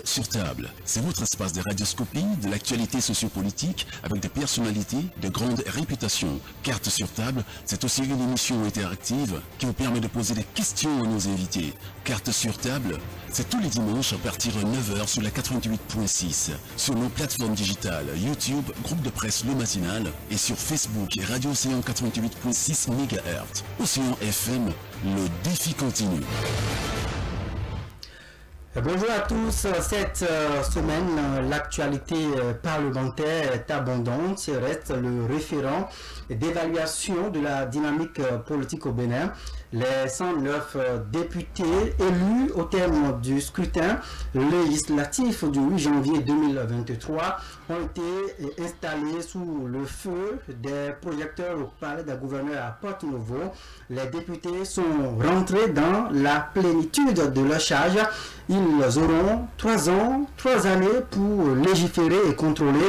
Carte sur table, c'est votre espace de radioscopie de l'actualité sociopolitique avec des personnalités de grande réputation. Carte sur table, c'est aussi une émission interactive qui vous permet de poser des questions à nos invités. Carte sur table, c'est tous les dimanches à partir de 9h sur la 88.6, sur nos plateformes digitales YouTube, groupe de presse Le Matinal et sur Facebook et Radio Océan 88.6 MHz. Océan FM, le défi continue. Bonjour à tous. Cette semaine, l'actualité parlementaire est abondante. Reste le référent d'évaluation de la dynamique politique au Bénin. Les 109 députés élus au terme du scrutin législatif du 8 janvier 2023 ont été installés sous le feu des projecteurs au palais d'un gouverneur à Porto-Novo. Les députés sont rentrés dans la plénitude de leur charge. Ils auront 3 années pour légiférer et contrôler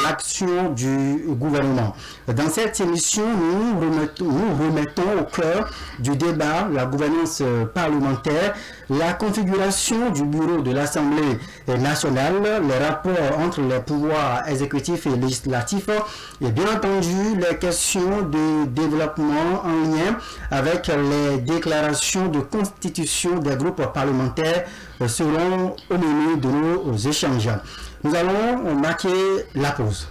l'action du gouvernement. Dans cette émission, nous remettons au cœur du débat la gouvernance parlementaire, la configuration du bureau de l'Assemblée nationale, les rapports entre les pouvoirs exécutifs et législatifs et bien entendu les questions de développement en lien avec les déclarations de constitution des groupes parlementaires seront au menu de nos échanges. Nous allons marquer la pause.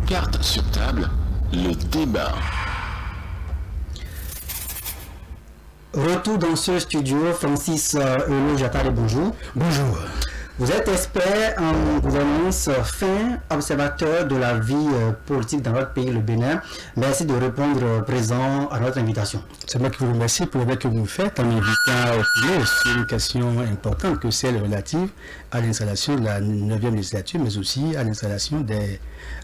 Carte sur table, le débat. Retour dans ce studio, Francis Eulo-Jatare, bonjour. Bonjour. Vous êtes expert en gouvernance, fin observateur de la vie politique dans votre pays, le Bénin. Merci de répondre présent à notre invitation. C'est moi qui vous remercie pour le travail que vous me faites en m'invitant à opiner sur une question importante que celle relative à l'installation de la 9e législature, mais aussi à l'installation des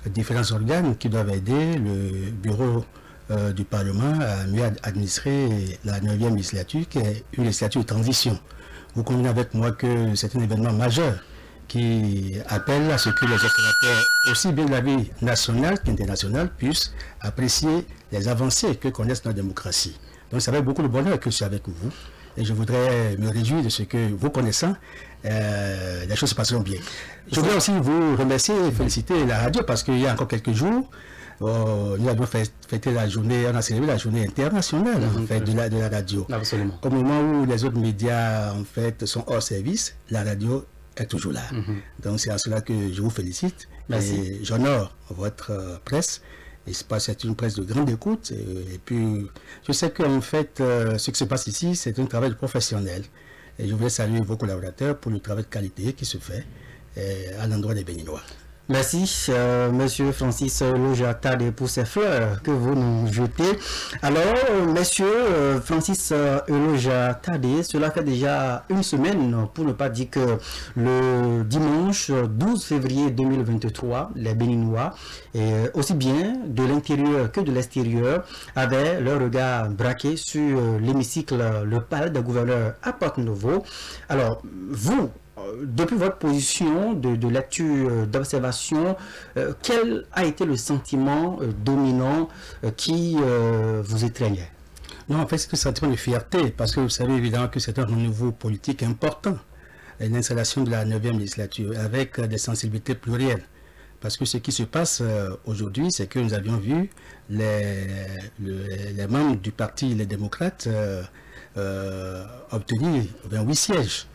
différents organes qui doivent aider le bureau du Parlement à mieux administrer la 9e législature, qui est une législature de transition. Vous convenez avec moi que c'est un événement majeur qui appelle à ce que les observateurs, aussi bien de la vie nationale qu'internationale, puissent apprécier les avancées que connaissent notre démocratie. Donc ça va être beaucoup de bonheur que je suis avec vous. Et je voudrais me réjouir de ce que vous connaissant, les choses se passeront bien. Je voudrais aussi vous remercier et féliciter la radio parce qu'il y a encore quelques jours, nous avons fêté la journée, on a célébré la journée internationale en fait, de la radio. Absolument. Au moment où les autres médias en fait sont hors service, la radio est toujours là. Donc c'est à cela que je vous félicite. Et j'honore votre presse. Et c'est une presse de grande écoute. Et puis je sais qu'en fait ce qui se passe ici, c'est un travail de professionnel. Et je voulais saluer vos collaborateurs pour le travail de qualité qui se fait à l'endroit des Béninois. Merci, Monsieur Francis Eulo-Jatare, pour ces fleurs que vous nous jetez. Alors, Monsieur Francis Eulo-Jatare, cela fait déjà une semaine, pour ne pas dire que le dimanche 12 février 2023, les Béninois, aussi bien de l'intérieur que de l'extérieur, avaient leur regard braqué sur l'hémicycle, le palais de gouverneur à Porto-Novo. Alors, vous, depuis votre position de lecture, d'observation, quel a été le sentiment dominant qui vous étreignait? Non, en fait, c'est un sentiment de fierté, parce que vous savez évidemment que c'est un renouveau politique important, l'installation de la 9e législature, avec des sensibilités plurielles. Parce que ce qui se passe aujourd'hui, c'est que nous avions vu les membres du parti Les Démocrates obtenir 28 sièges.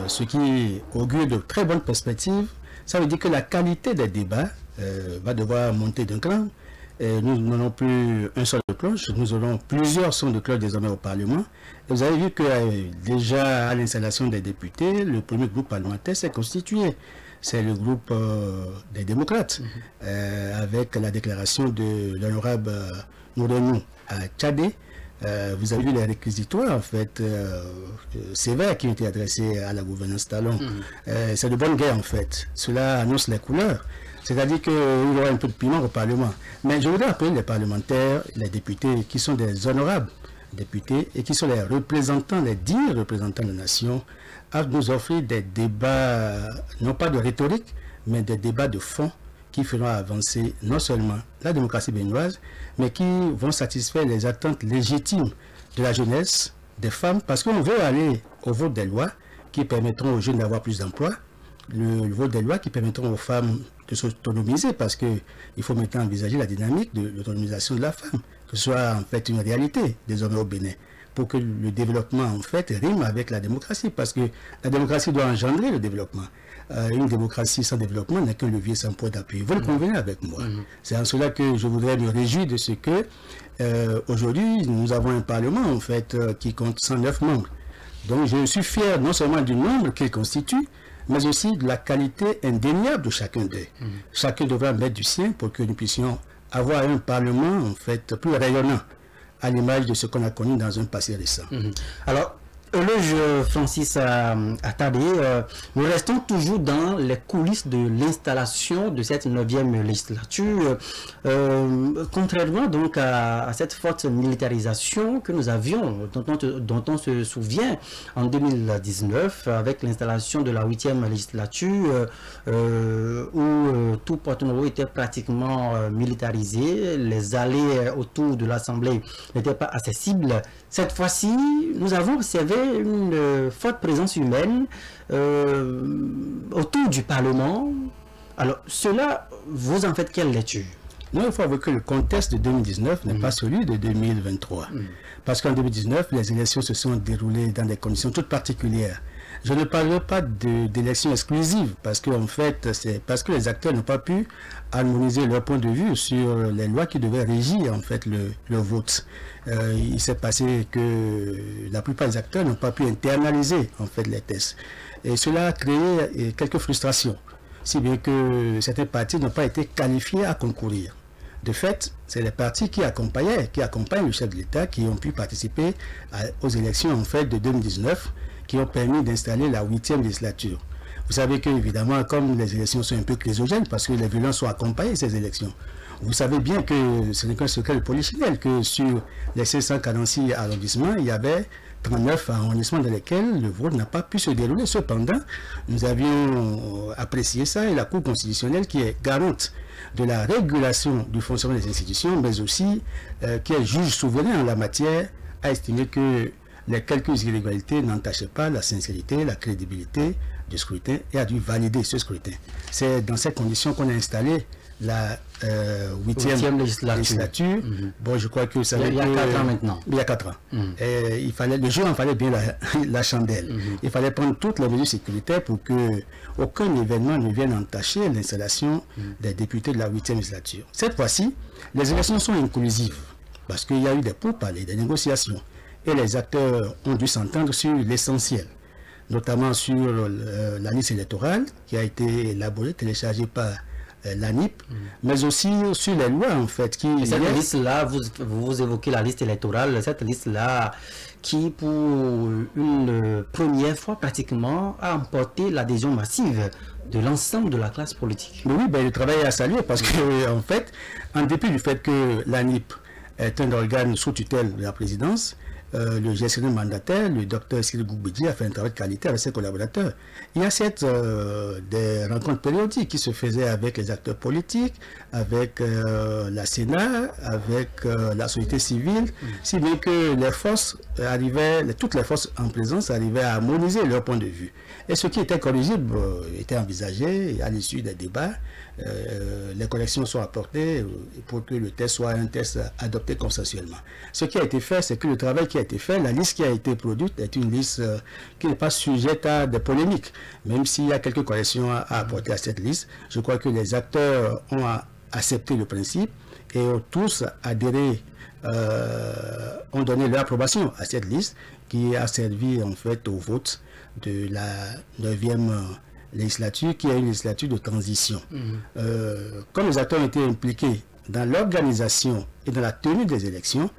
Ce qui augure de très bonnes perspectives. Ça veut dire que la qualité des débats va devoir monter d'un cran. Nous n'aurons plus un seul de cloche, nous aurons plusieurs sons de cloche désormais au Parlement. Et vous avez vu que déjà à l'installation des députés, le premier groupe parlementaire s'est constitué. C'est le groupe des démocrates, avec la déclaration de l'honorable Nourenou à Tchadé. Vous avez vu les réquisitoires en fait sévères qui ont été adressés à la gouvernance talon. C'est de bonne guerre en fait. Cela annonce les couleurs. C'est-à-dire qu'il y aura un peu de piment au Parlement. Mais je voudrais appeler les parlementaires, les députés qui sont des honorables députés et qui sont les représentants, les dignes représentants de la nation, à nous offrir des débats, non pas de rhétorique, mais des débats de fond qui feront avancer non seulement la démocratie béninoise, mais qui vont satisfaire les attentes légitimes de la jeunesse, des femmes, parce qu'on veut aller au vote des lois, qui permettront aux jeunes d'avoir plus d'emplois, le vote des lois qui permettront aux femmes de s'autonomiser, parce qu'il faut maintenant envisager la dynamique de l'autonomisation de la femme, que ce soit en fait une réalité désormais au Bénin, pour que le développement en fait rime avec la démocratie, parce que la démocratie doit engendrer le développement. Une démocratie sans développement n'est qu'un levier sans point d'appui. Vous le convenez avec moi. C'est en cela que je voudrais me réjouir de ce que aujourd'hui nous avons un Parlement en fait qui compte 109 membres. Donc je suis fier non seulement du nombre qu'il constitue, mais aussi de la qualité indéniable de chacun d'eux. Chacun devra mettre du sien pour que nous puissions avoir un Parlement en fait plus rayonnant, à l'image de ce qu'on a connu dans un passé récent. Alors, Euloge Francis Attardé, nous restons toujours dans les coulisses de l'installation de cette 9e législature. Contrairement donc à cette forte militarisation que nous avions, dont on se souvient en 2019, avec l'installation de la 8e législature, où tout Porto-Novo était pratiquement militarisé, les allées autour de l'Assemblée n'étaient pas accessibles. Cette fois-ci, nous avons observé une forte présence humaine autour du Parlement. Alors, cela, vous en faites quelle lecture? Non, il faut avouer que le contexte de 2019 n'est pas celui de 2023. Parce qu'en 2019, les élections se sont déroulées dans des conditions toutes particulières. Je ne parlerai pas d'élections exclusives, parce qu'en fait, c'est parce que les acteurs n'ont pas pu harmoniser leur point de vue sur les lois qui devaient régir en fait le vote. Il s'est passé que la plupart des acteurs n'ont pas pu internaliser en fait les tests. Et cela a créé quelques frustrations, si bien que certains partis n'ont pas été qualifiés à concourir. De fait, c'est les partis qui accompagnent le chef de l'État qui ont pu participer aux élections en fait de 2019, qui ont permis d'installer la 8e législature. Vous savez que, évidemment, comme les élections sont un peu chrysogènes, parce que les violences sont accompagnées de ces élections, vous savez bien que ce n'est qu'un secret de polichinelle, que sur les 646 arrondissements, il y avait 39 arrondissements dans lesquels le vote n'a pas pu se dérouler. Cependant, nous avions apprécié ça, et la Cour constitutionnelle, qui est garante de la régulation du fonctionnement des institutions, mais aussi qui est juge souverain en la matière, a estimé que les quelques irrégularités n'entachaient pas la sincérité, la crédibilité du scrutin, et a dû valider ce scrutin. C'est dans ces conditions qu'on a installé la 8e législature. Bon, je crois que ça il y a 4 ans maintenant. Il y a 4 ans. Et le jour, il fallait bien la chandelle. Il fallait prendre toutes les mesures sécuritaires pour que aucun événement ne vienne entacher l'installation des députés de la 8e législature. Cette fois-ci, les élections sont inclusives, parce qu'il y a eu des pourparlers, des négociations. Et les acteurs ont dû s'entendre sur l'essentiel, notamment sur la liste électorale qui a été élaborée, téléchargée par l'ANIP, mais aussi sur les lois en fait. Cette liste-là, vous évoquez la liste électorale, cette liste-là qui pour une première fois pratiquement a emporté l'adhésion massive de l'ensemble de la classe politique. Mais oui, le travail est à saluer, parce que en fait, en dépit du fait que l'ANIP est un organe sous tutelle de la présidence, le gestionnaire mandataire, le docteur Cyril Goubedji, a fait un travail de qualité avec ses collaborateurs. Il y a des rencontres périodiques qui se faisaient avec les acteurs politiques, avec la Sénat, avec la société civile, si bien que les forces toutes les forces en présence arrivaient à harmoniser leur point de vue. Et ce qui était corrigible était envisagé, et à l'issue des débats, les corrections sont apportées pour que le test soit un test adopté consensuellement. Ce qui a été fait, c'est que le travail qui a été fait, la liste qui a été produite est une liste qui n'est pas sujette à des polémiques. Même s'il y a quelques corrections à apporter à cette liste, je crois que les acteurs ont accepté le principe et ont tous adhéré, ont donné leur approbation à cette liste qui a servi en fait au vote de la 9e législature, qui est une législature de transition. Comme les acteurs ont été impliqués dans l'organisation et dans la tenue des élections,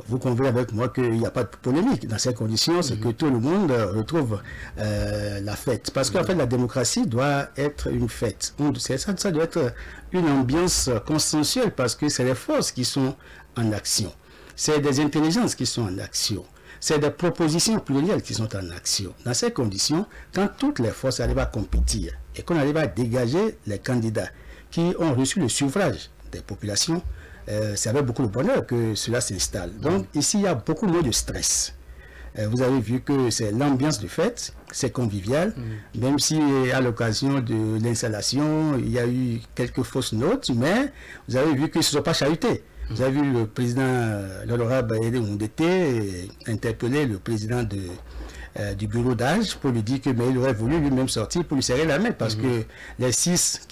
vous convenez avec moi qu'il n'y a pas de polémique. Dans ces conditions, c'est que tout le monde retrouve la fête. Parce qu'en fait, la démocratie doit être une fête. Ça doit être une ambiance consensuelle, parce que c'est les forces qui sont en action. C'est des intelligences qui sont en action. C'est des propositions plurielles qui sont en action. Dans ces conditions, quand toutes les forces arrivent à compétir et qu'on arrive à dégager les candidats qui ont reçu le suffrage des populations, c'est avec beaucoup de bonheur que cela s'installe. Donc ici, il y a beaucoup moins de stress. vous avez vu que c'est l'ambiance de fête, c'est convivial, même si à l'occasion de l'installation, il y a eu quelques fausses notes, mais vous avez vu qu'ils ne se sont pas chahutés. Vous avez vu le président, l'honorable Aïdé Moundété, interpeller le président du bureau d'âge pour lui dire que mais il aurait voulu lui-même sortir pour lui serrer la main parce que les six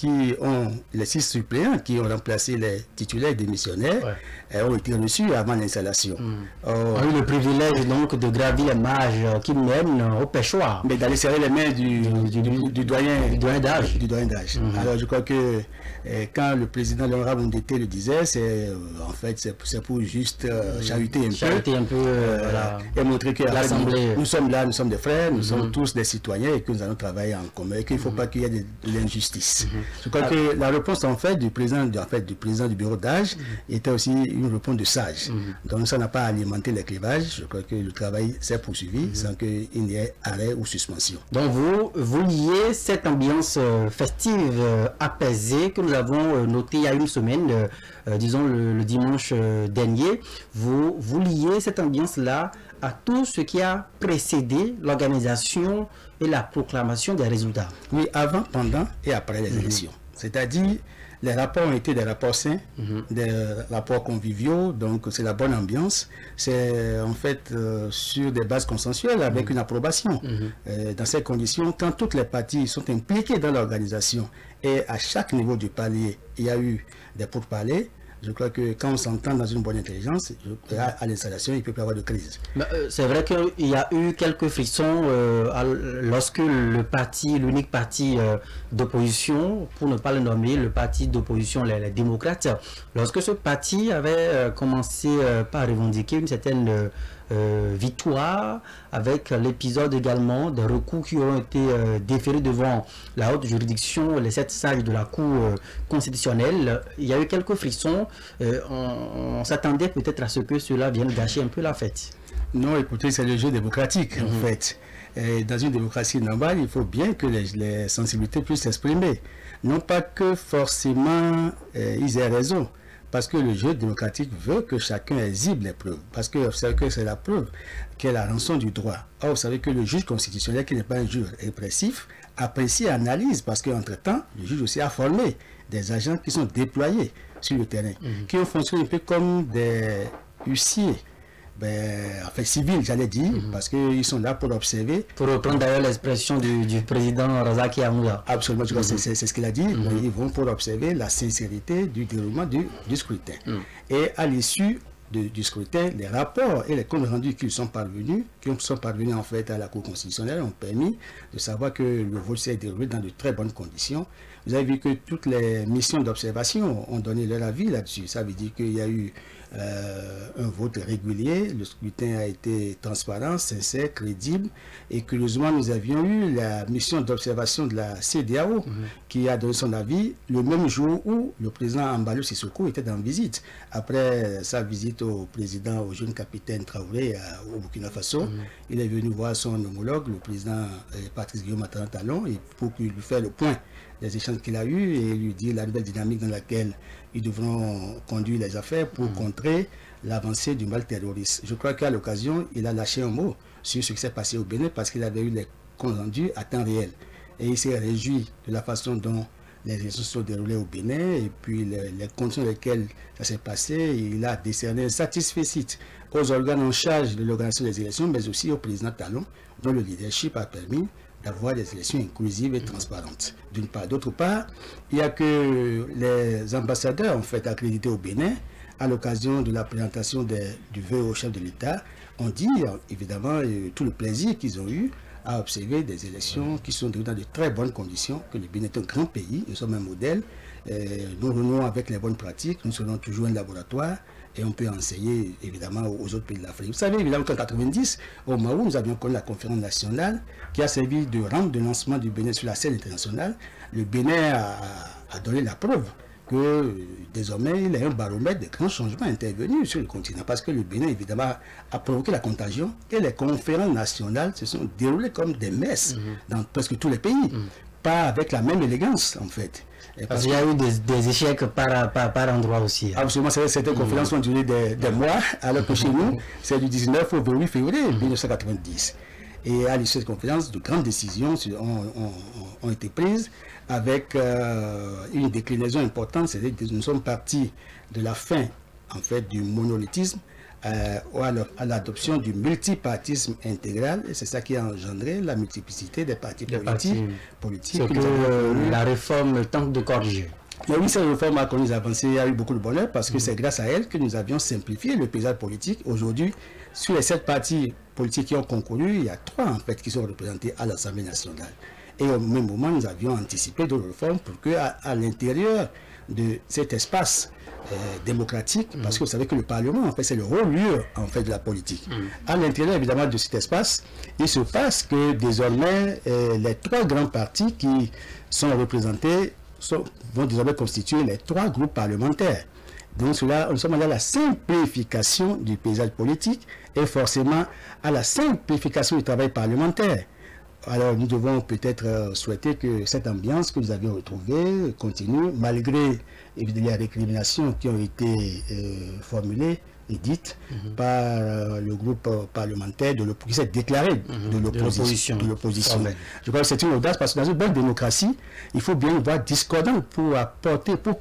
suppléants qui ont remplacé les titulaires démissionnaires ont été reçus avant l'installation. On a eu le privilège donc de gravir les marges qui mènent au pêchoir. Mais d'aller serrer les mains du doyen d'âge. Alors je crois que quand le président l'honorable Moundété le disait, c'est en fait c'est pour juste chahuter un peu voilà, et montrer que l'Assemblée, nous sommes là, nous sommes des frères, nous sommes tous des citoyens et que nous allons travailler en commun et qu'il ne faut pas qu'il y ait de l'injustice. Je crois que la réponse en fait du président du bureau d'âge était aussi une réponse de sage. Donc ça n'a pas alimenté les clivages. Je crois que le travail s'est poursuivi sans qu'il n'y ait arrêt ou suspension. Donc vous liez cette ambiance festive apaisée que nous avons notée il y a une semaine, disons le dimanche dernier, vous liez cette ambiance-là à tout ce qui a précédé l'organisation et la proclamation des résultats. Oui, avant, pendant et après les élections. C'est-à-dire, les rapports ont été des rapports sains, des rapports conviviaux, donc c'est la bonne ambiance. C'est en fait sur des bases consensuelles avec une approbation. Dans ces conditions, quand toutes les parties sont impliquées dans l'organisation et à chaque niveau du palier, il y a eu des pourparlers, je crois que quand on s'entend dans une bonne intelligence, à l'installation, il ne peut pas y avoir de crise. C'est vrai qu'il y a eu quelques frictions lorsque l'unique parti d'opposition, pour ne pas le nommer, le parti d'opposition, les démocrates, lorsque ce parti avait commencé par revendiquer une certaine victoire, avec l'épisode également des recours qui ont été déférés devant la haute juridiction, les 7 sages de la Cour constitutionnelle. Il y a eu quelques frictions. On s'attendait peut-être à ce que cela vienne gâcher un peu la fête. Non, écoutez, c'est le jeu démocratique en fait. Et dans une démocratie normale, il faut bien que les sensibilités puissent s'exprimer. Non pas que forcément ils aient raison. Parce que le jeu démocratique veut que chacun exhibe les preuves. Parce que vous savez que c'est la preuve qui est la rançon du droit. Or, vous savez que le juge constitutionnel, qui n'est pas un juge répressif, apprécie et analyse. Parce qu'entre-temps, le juge aussi a formé des agents qui sont déployés sur le terrain, qui ont fonctionné un peu comme des huissiers. Enfin, civils, j'allais dire, parce qu'ils sont là pour observer. Pour reprendre d'ailleurs l'expression du président Razaki Amouda. Absolument, c'est ce qu'il a dit. Ils vont pour observer la sincérité du déroulement du scrutin. Et à l'issue du scrutin, les rapports et les comptes rendus qui sont parvenus en fait à la Cour constitutionnelle ont permis de savoir que le vote s'est déroulé dans de très bonnes conditions. Vous avez vu que toutes les missions d'observation ont donné leur avis là-dessus. Ça veut dire qu'il y a eu un vote régulier, le scrutin a été transparent, sincère, crédible, et curieusement nous avions eu la mission d'observation de la CEDEAO qui a donné son avis le même jour où le président Embalo Sissoko était en visite. Après sa visite au jeune capitaine Traoré au Burkina Faso, il est venu voir son homologue, le président Patrice Guillaume Talon, pour lui faire le point des échanges qu'il a eu et lui dire la nouvelle dynamique dans laquelle ils devront conduire les affaires pour contrer l'avancée du mal terroriste. Je crois qu'à l'occasion, il a lâché un mot sur ce qui s'est passé au Bénin parce qu'il avait eu les comptes rendus à temps réel. Et il s'est réjoui de la façon dont les élections se sont déroulées au Bénin et puis les conditions dans lesquelles ça s'est passé. Il a décerné un satisfecit aux organes en charge de l'organisation des élections, mais aussi au président Talon, dont le leadership a permis d'avoir des élections inclusives et transparentes. D'une part. D'autre part, il y a que les ambassadeurs en fait accrédités au Bénin, à l'occasion de la présentation du vœu au chef de l'État, ont dit évidemment tout le plaisir qu'ils ont eu à observer des élections qui sont déroulées dans de très bonnes conditions, que le Bénin est un grand pays, nous sommes un modèle, nous renouons avec les bonnes pratiques, nous serons toujours un laboratoire et on peut enseigner évidemment aux autres pays de l'Afrique. Vous savez évidemment qu'en 1990, au Mali, nous avions connu la conférence nationale qui a servi de rampe de lancement du Bénin sur la scène internationale. Le Bénin a donné la preuve que désormais il y a un baromètre de grands changements intervenus sur le continent parce que le Bénin évidemment a provoqué la contagion et les conférences nationales se sont déroulées comme des messes dans presque tous les pays. pas avec la même élégance, en fait. Parce qu'il y a eu des échecs par endroit aussi. Absolument, certaines conférences ont duré des mois, alors que chez nous, c'est du 19 au 28 février 1990. Et à l'issue de cette conférence, de grandes décisions ont été prises avec une déclinaison importante, c'est-à-dire que nous sommes partis de la fin, en fait, du monolithisme à l'adoption du multipartisme intégral, et c'est ça qui a engendré la multiplicité des partis politiques. Ce que la réforme tente de corriger. Mais oui, cette réforme a connu des avancées, il y a eu beaucoup de bonheur parce que c'est grâce à elle que nous avions simplifié le paysage politique. Aujourd'hui, sur les 7 partis politiques qui ont concouru, il y a 3 en fait qui sont représentés à l'Assemblée nationale. Et au même moment, nous avions anticipé d'autres réformes pour que à l'intérieur de cet espace démocratique, parce que vous savez que le Parlement, en fait, c'est le haut lieu en fait de la politique. À l'intérieur, évidemment, de cet espace, il se passe que désormais, les 3 grands partis qui sont représentés vont désormais constituer les 3 groupes parlementaires. Donc cela, nous sommes allés à la simplification du paysage politique et forcément à la simplification du travail parlementaire. Alors nous devons peut-être souhaiter que cette ambiance que nous avions retrouvée continue, malgré évidemment les récriminations qui ont été formulées et dites par le groupe parlementaire qui s'est déclaré de l'opposition. Je crois que c'est une audace parce que dans une bonne démocratie, il faut bien voir discordant pour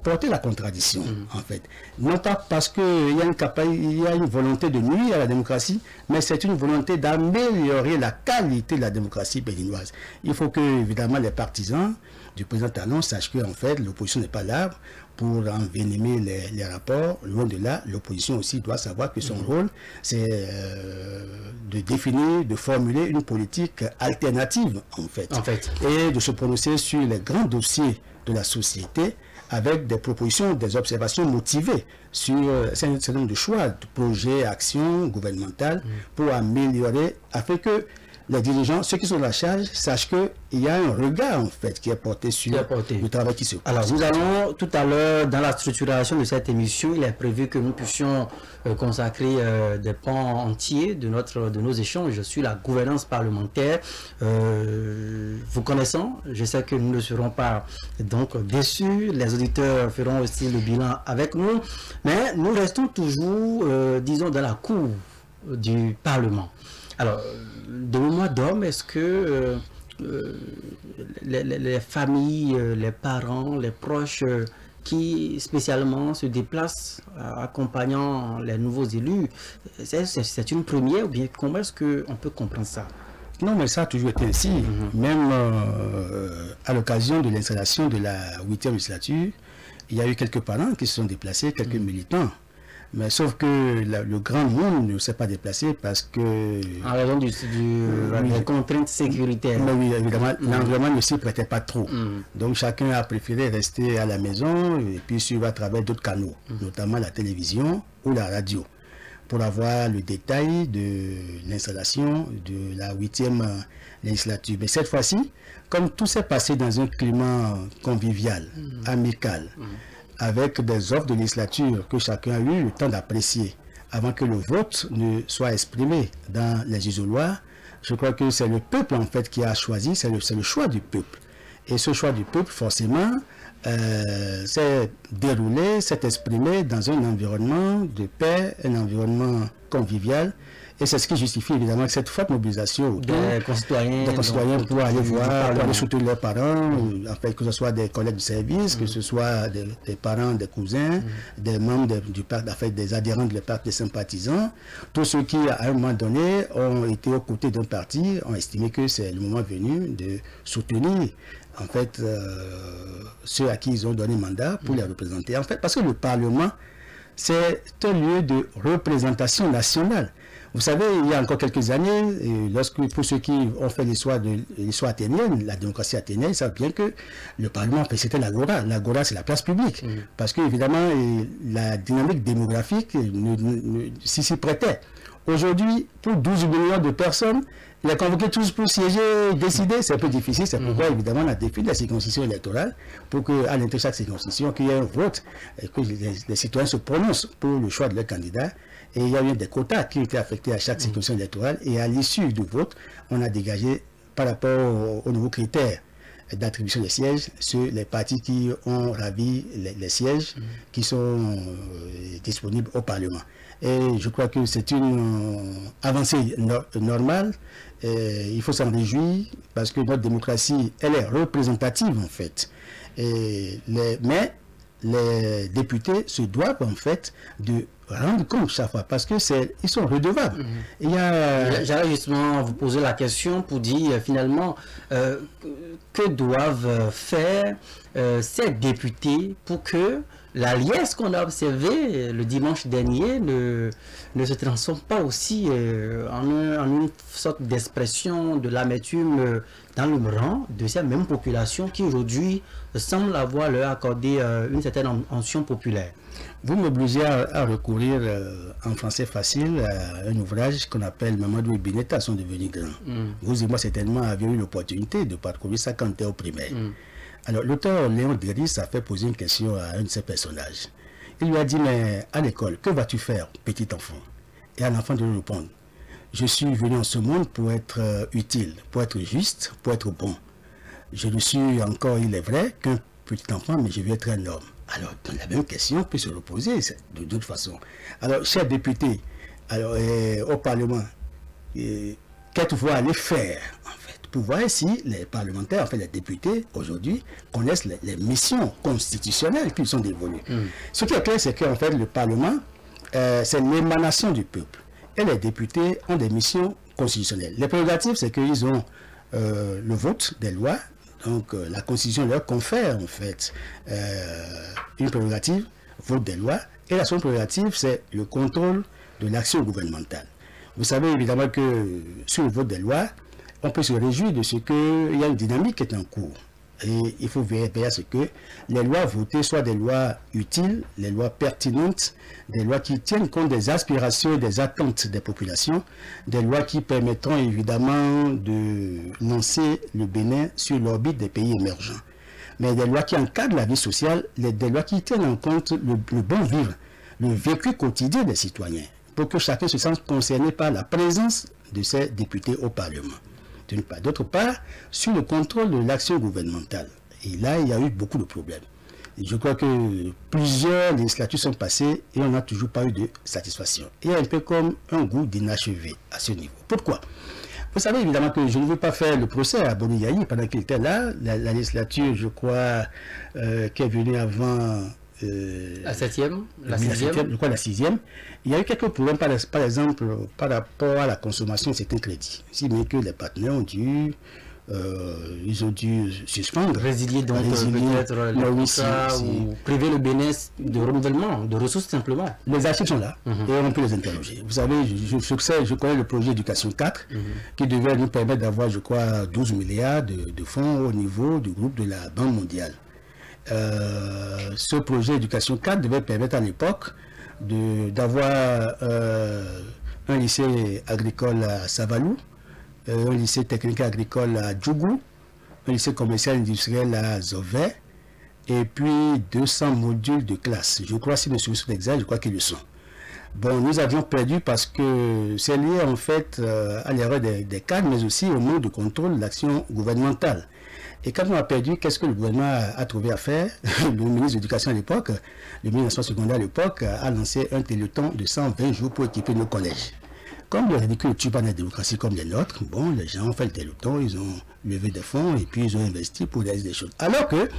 porter la contradiction, en fait. Non pas parce qu'il y a une volonté de nuire à la démocratie, mais c'est une volonté d'améliorer la qualité de la démocratie béninoise. Il faut que, évidemment, les partisans du président Talon sachent que, en fait, l'opposition n'est pas là pour envenimer les rapports. Loin de là, l'opposition aussi doit savoir que son rôle, c'est de définir, de formuler une politique alternative, en fait. Et de se prononcer sur les grands dossiers de la société avec des propositions, des observations motivées sur un certain nombre de choix, de projets, actions gouvernementales pour améliorer, afin que les dirigeants, ceux qui sont à la charge, sachent qu'il y a un regard en fait qui est porté sur le travail qui se passe. Alors nous allons tout à l'heure, dans la structuration de cette émission, il est prévu que nous puissions consacrer des pans entiers de nos échanges sur la gouvernance parlementaire. Vous connaissant, je sais que nous ne serons pas donc déçus, les auditeurs feront aussi le bilan avec nous, mais nous restons toujours, disons, dans la cour du Parlement. Alors, de mois d'homme, est-ce que les familles, les parents, les proches qui spécialement se déplacent accompagnant les nouveaux élus, c'est une première ou bien comment est-ce qu'on peut comprendre ça? Non, mais ça a toujours été ainsi. Même à l'occasion de l'installation de la 8e législature, il y a eu quelques parents qui se sont déplacés, quelques militants. Mais sauf que le grand monde ne s'est pas déplacé parce que... En raison des contraintes sécuritaires. Mais oui, évidemment, l'environnement ne s'y prêtait pas trop. Donc chacun a préféré rester à la maison et puis suivre à travers d'autres canaux, notamment la télévision ou la radio, pour avoir le détail de l'installation de la 8e législature. Mais cette fois-ci, comme tout s'est passé dans un climat convivial, amical, avec des offres de législature que chacun a eu le temps d'apprécier avant que le vote ne soit exprimé dans les isoloirs, je crois que c'est le peuple en fait qui a choisi, c'est le choix du peuple. Et ce choix du peuple, forcément, s'est déroulé, s'est exprimé dans un environnement de paix, un environnement convivial. Et c'est ce qui justifie évidemment cette forte mobilisation des concitoyens pour aller voir, pour aller soutenir leurs parents, en fait, que ce soit des collègues du service, que ce soit des parents, des cousins, des membres du parti, des adhérents du parti, des sympathisants. Tous ceux qui, à un moment donné, ont été aux côtés d'un parti, ont estimé que c'est le moment venu de soutenir en fait ceux à qui ils ont donné mandat pour les représenter. En fait, parce que le Parlement, c'est un lieu de représentation nationale. Vous savez, il y a encore quelques années, pour ceux qui ont fait l'histoire athénienne, la démocratie athénienne, ils savent bien que le Parlement, c'était l'agora. L'agora, c'est la place publique. Parce que, évidemment, la dynamique démographique s'y prêtait. Aujourd'hui, pour 12 millions de personnes, les convoquer tous pour siéger, décider, c'est un peu difficile. C'est pourquoi, évidemment, on a défini la circonscription électorale pour qu'à l'intérieur de chaque circonscription, qu'il y ait un vote et que les citoyens se prononcent pour le choix de leur candidat. Et il y a eu des quotas qui ont été affectés à chaque circonscription électorale. Et à l'issue du vote, on a dégagé, par rapport aux nouveaux critères d'attribution des sièges sur les partis qui ont ravi les sièges qui sont disponibles au Parlement. Et je crois que c'est une avancée normale. Il faut s'en réjouir parce que notre démocratie, elle est représentative en fait. Mais les députés se doivent en fait de rendre compte chaque fois parce que ils sont redevables. J'allais justement vous poser la question pour dire finalement que doivent faire ces députés pour que la liesse qu'on a observée le dimanche dernier ne se transforme pas aussi en une sorte d'expression de l'amertume dans le rang de cette même population qui aujourd'hui semble avoir leur accordé une certaine onction populaire. Vous m'obligez à recourir en français facile à un ouvrage qu'on appelle Mamadou et Bineta sont devenus grands. Vous et moi certainement avions eu l'opportunité de parcourir ça quand on était au primaire. Alors l'auteur Léon Deris a fait poser une question à un de ses personnages. Il lui a dit, mais à l'école, que vas-tu faire, petit enfant? Et à l'enfant de lui répondre, je suis venu en ce monde pour être utile, pour être juste, pour être bon. Je ne suis encore, il est vrai, qu'un petit enfant, mais je veux être un homme. Alors, la même question peut se reposer de d'autres façons. Alors, chers députés, alors, au Parlement, qu'est-ce qu'il faut aller faire, en fait, pour voir si les parlementaires, en fait, les députés, aujourd'hui, connaissent les missions constitutionnelles qui sont dévolues. Ce qui est clair, c'est qu'en fait, le Parlement, c'est l'émanation du peuple. Et les députés ont des missions constitutionnelles. Les prérogatives, c'est qu'ils ont le vote des lois. Donc, la Constitution leur confère, en fait, une prérogative, vote des lois. Et la seconde prérogative, c'est le contrôle de l'action gouvernementale. Vous savez évidemment que sur le vote des lois, on peut se réjouir de ce qu'il y a une dynamique qui est en cours. Et il faut veiller à ce que les lois votées soient des lois utiles, les lois pertinentes, des lois qui tiennent compte des aspirations et des attentes des populations, des lois qui permettront évidemment de lancer le Bénin sur l'orbite des pays émergents. Mais des lois qui encadrent la vie sociale, des lois qui tiennent en compte le bon vivre, le vécu quotidien des citoyens, pour que chacun se sente concerné par la présence de ces députés au Parlement. D'une part. D'autre part, sur le contrôle de l'action gouvernementale. Et là, il y a eu beaucoup de problèmes. Et je crois que plusieurs législatures sont passées et on n'a toujours pas eu de satisfaction. Il y a un peu comme un goût d'inachevé à ce niveau. Pourquoi? Vous savez évidemment que je ne veux pas faire le procès à Boni Yayi pendant qu'il était là. La législature, je crois, qui est venue avant... la 7e, la 6e. Je crois la 6e. Il y a eu quelques problèmes, par exemple, par rapport à la consommation de certains crédits. Si bien que les partenaires ont dû, ils ont dû suspendre. Résilier donc peut-être le contrat ou priver le Bénin de renouvellement, de ressources simplement. Les archives sont là et on peut les interroger. Vous savez, je connais le projet Éducation 4 qui devait nous permettre d'avoir, je crois, 12 milliards de fonds au niveau du groupe de la Banque mondiale. Ce projet Éducation 4 devait permettre à l'époque d'avoir un lycée agricole à Savalou, un lycée technique agricole à Djougou, un lycée commercial industriel à Zové, et puis 200 modules de classe. Je crois, si le souvenir est exact, je crois qu'ils le sont. Bon, nous avions perdu parce que c'est lié en fait à l'erreur des cadres, mais aussi au manque de contrôle de l'action gouvernementale. Et quand on a perdu, qu'est-ce que le gouvernement a trouvé à faire? Le ministre de l'Éducation à l'époque, le ministre de l'Enseignement secondaire à l'époque, a lancé un téléthon de 120 jours pour équiper nos collèges. Comme le ridicule ne tue pas la démocratie comme les nôtres, bon, les gens ont fait le téléthon, ils ont levé des fonds et puis ils ont investi pour réaliser des choses. Alors qu'il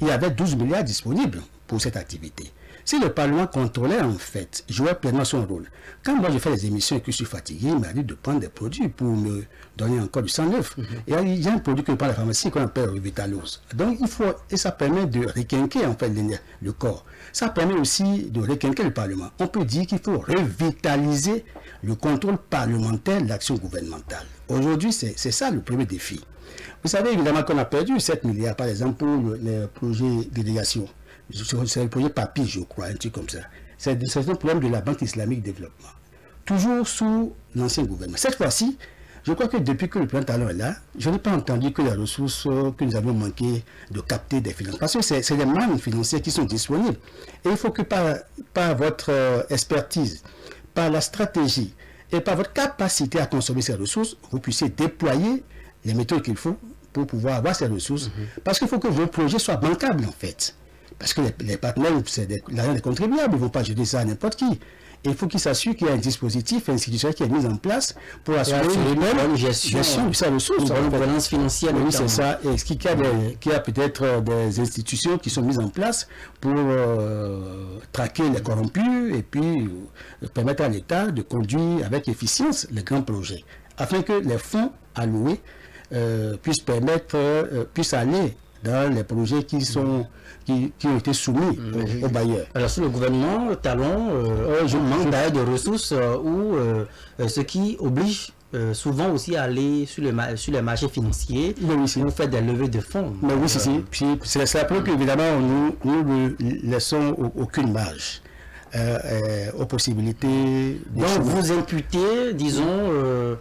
y avait 12 milliards disponibles pour cette activité. Si le Parlement contrôlait en fait, jouait pleinement son rôle. Quand moi je fais des émissions et que je suis fatigué, il m'arrive de prendre des produits pour me donner encore du sang neuf. Et il y a un produit que je prends à la pharmacie qu'on appelle Vitalose. Donc il faut, et ça permet de requinquer en fait le corps. Ça permet aussi de requinquer le Parlement. On peut dire qu'il faut revitaliser le contrôle parlementaire de l'action gouvernementale. Aujourd'hui, c'est ça le premier défi. Vous savez évidemment qu'on a perdu 7 milliards par exemple pour les projets délégation. C'est le projet Papi, je crois, un truc comme ça. C'est un problème de la Banque islamique de développement. Toujours sous l'ancien gouvernement. Cette fois-ci, je crois que depuis que le plan Talon est là, je n'ai pas entendu que les ressources que nous avions manqué de capter des finances. Parce que c'est des mannes financières qui sont disponibles. Et il faut que par votre expertise, par la stratégie et par votre capacité à consommer ces ressources, vous puissiez déployer les méthodes qu'il faut pour pouvoir avoir ces ressources. Parce qu'il faut que vos projets soient bancables, en fait. Parce que les partenaires, c'est l'argent des contribuables, ils ne vont pas jeter ça à n'importe qui. Et il faut qu'ils s'assurent qu'il y a un dispositif institutionnel qui est mis en place pour assurer une bonne gestion de ces ressources. Une bonne gouvernance financière. Oui, c'est ça. Et qu'il y a peut-être des institutions qui sont mises en place pour traquer les corrompus et puis permettre à l'État de conduire avec efficience les grands projets, afin que les fonds alloués puissent aller dans les projets qui ont été soumis aux bailleurs. Alors sur le gouvernement, Talon, je manque d'ailleurs de ressources ce qui oblige souvent aussi à aller sur les marchés financiers pour faire des levées de fonds. Mais oui, c'est la preuve qu'évidemment nous ne laissons aucune marge aux possibilités. Donc vous imputez, disons,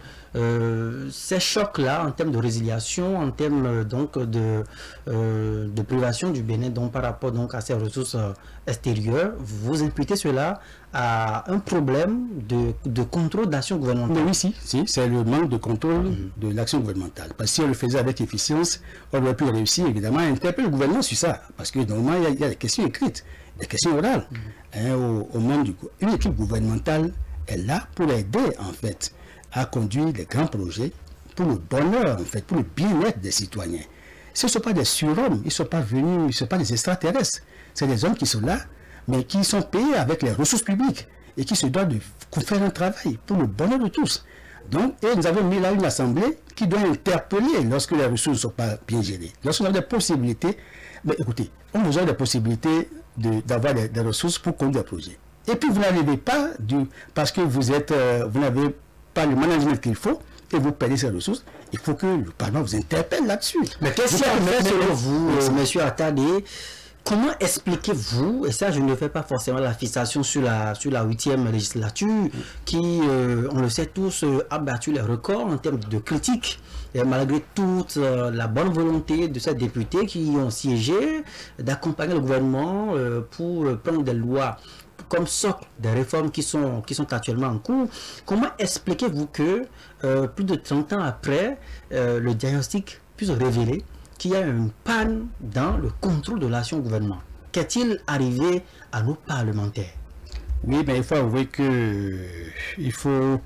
ces chocs-là en termes de résiliation, en termes donc de privation du Bénin donc, par rapport donc, à ces ressources extérieures, vous imputez cela à un problème de contrôle d'action gouvernementale. Mais oui, c'est le manque de contrôle de l'action gouvernementale. Parce que si on le faisait avec efficience, on aurait pu réussir évidemment à interpeller le gouvernement sur ça. Parce que normalement, il y a des questions écrites, des questions orales au membre du gouvernement. Une équipe gouvernementale est là pour aider en fait à conduire des grands projets pour le bonheur, en fait, pour le bien-être des citoyens. Ce ne sont pas des surhommes, ils ne sont pas venus, ils ne sont pas des extraterrestres. C'est des hommes qui sont là, mais qui sont payés avec les ressources publiques et qui se doivent de faire un travail pour le bonheur de tous. Donc, et nous avons mis là une assemblée qui doit interpeller lorsque les ressources ne sont pas bien gérées. Lorsqu'on a des possibilités, mais écoutez, on a besoin des possibilités d'avoir des ressources pour conduire des projets. Et puis vous n'arrivez pas, parce que vous n'avez pas le management qu'il faut, et vous perdez ces ressources, il faut que le Parlement vous interpelle là-dessus. Mais qu'est-ce qu'il y a selon vous, M. Attadé? Comment expliquez-vous, et ça je ne fais pas forcément la fixation sur la 8e législature, qui, on le sait tous, a battu les records en termes de critiques, et malgré toute la bonne volonté de ces députés qui ont siégé, d'accompagner le gouvernement pour prendre des lois comme socle des réformes qui sont actuellement en cours. Comment expliquez-vous que plus de 30 ans après, le diagnostic puisse révéler qu'il y a une panne dans le contrôle de l'action gouvernementale? Qu'est-il arrivé à nos parlementaires? Oui, mais il faut avouer que il faut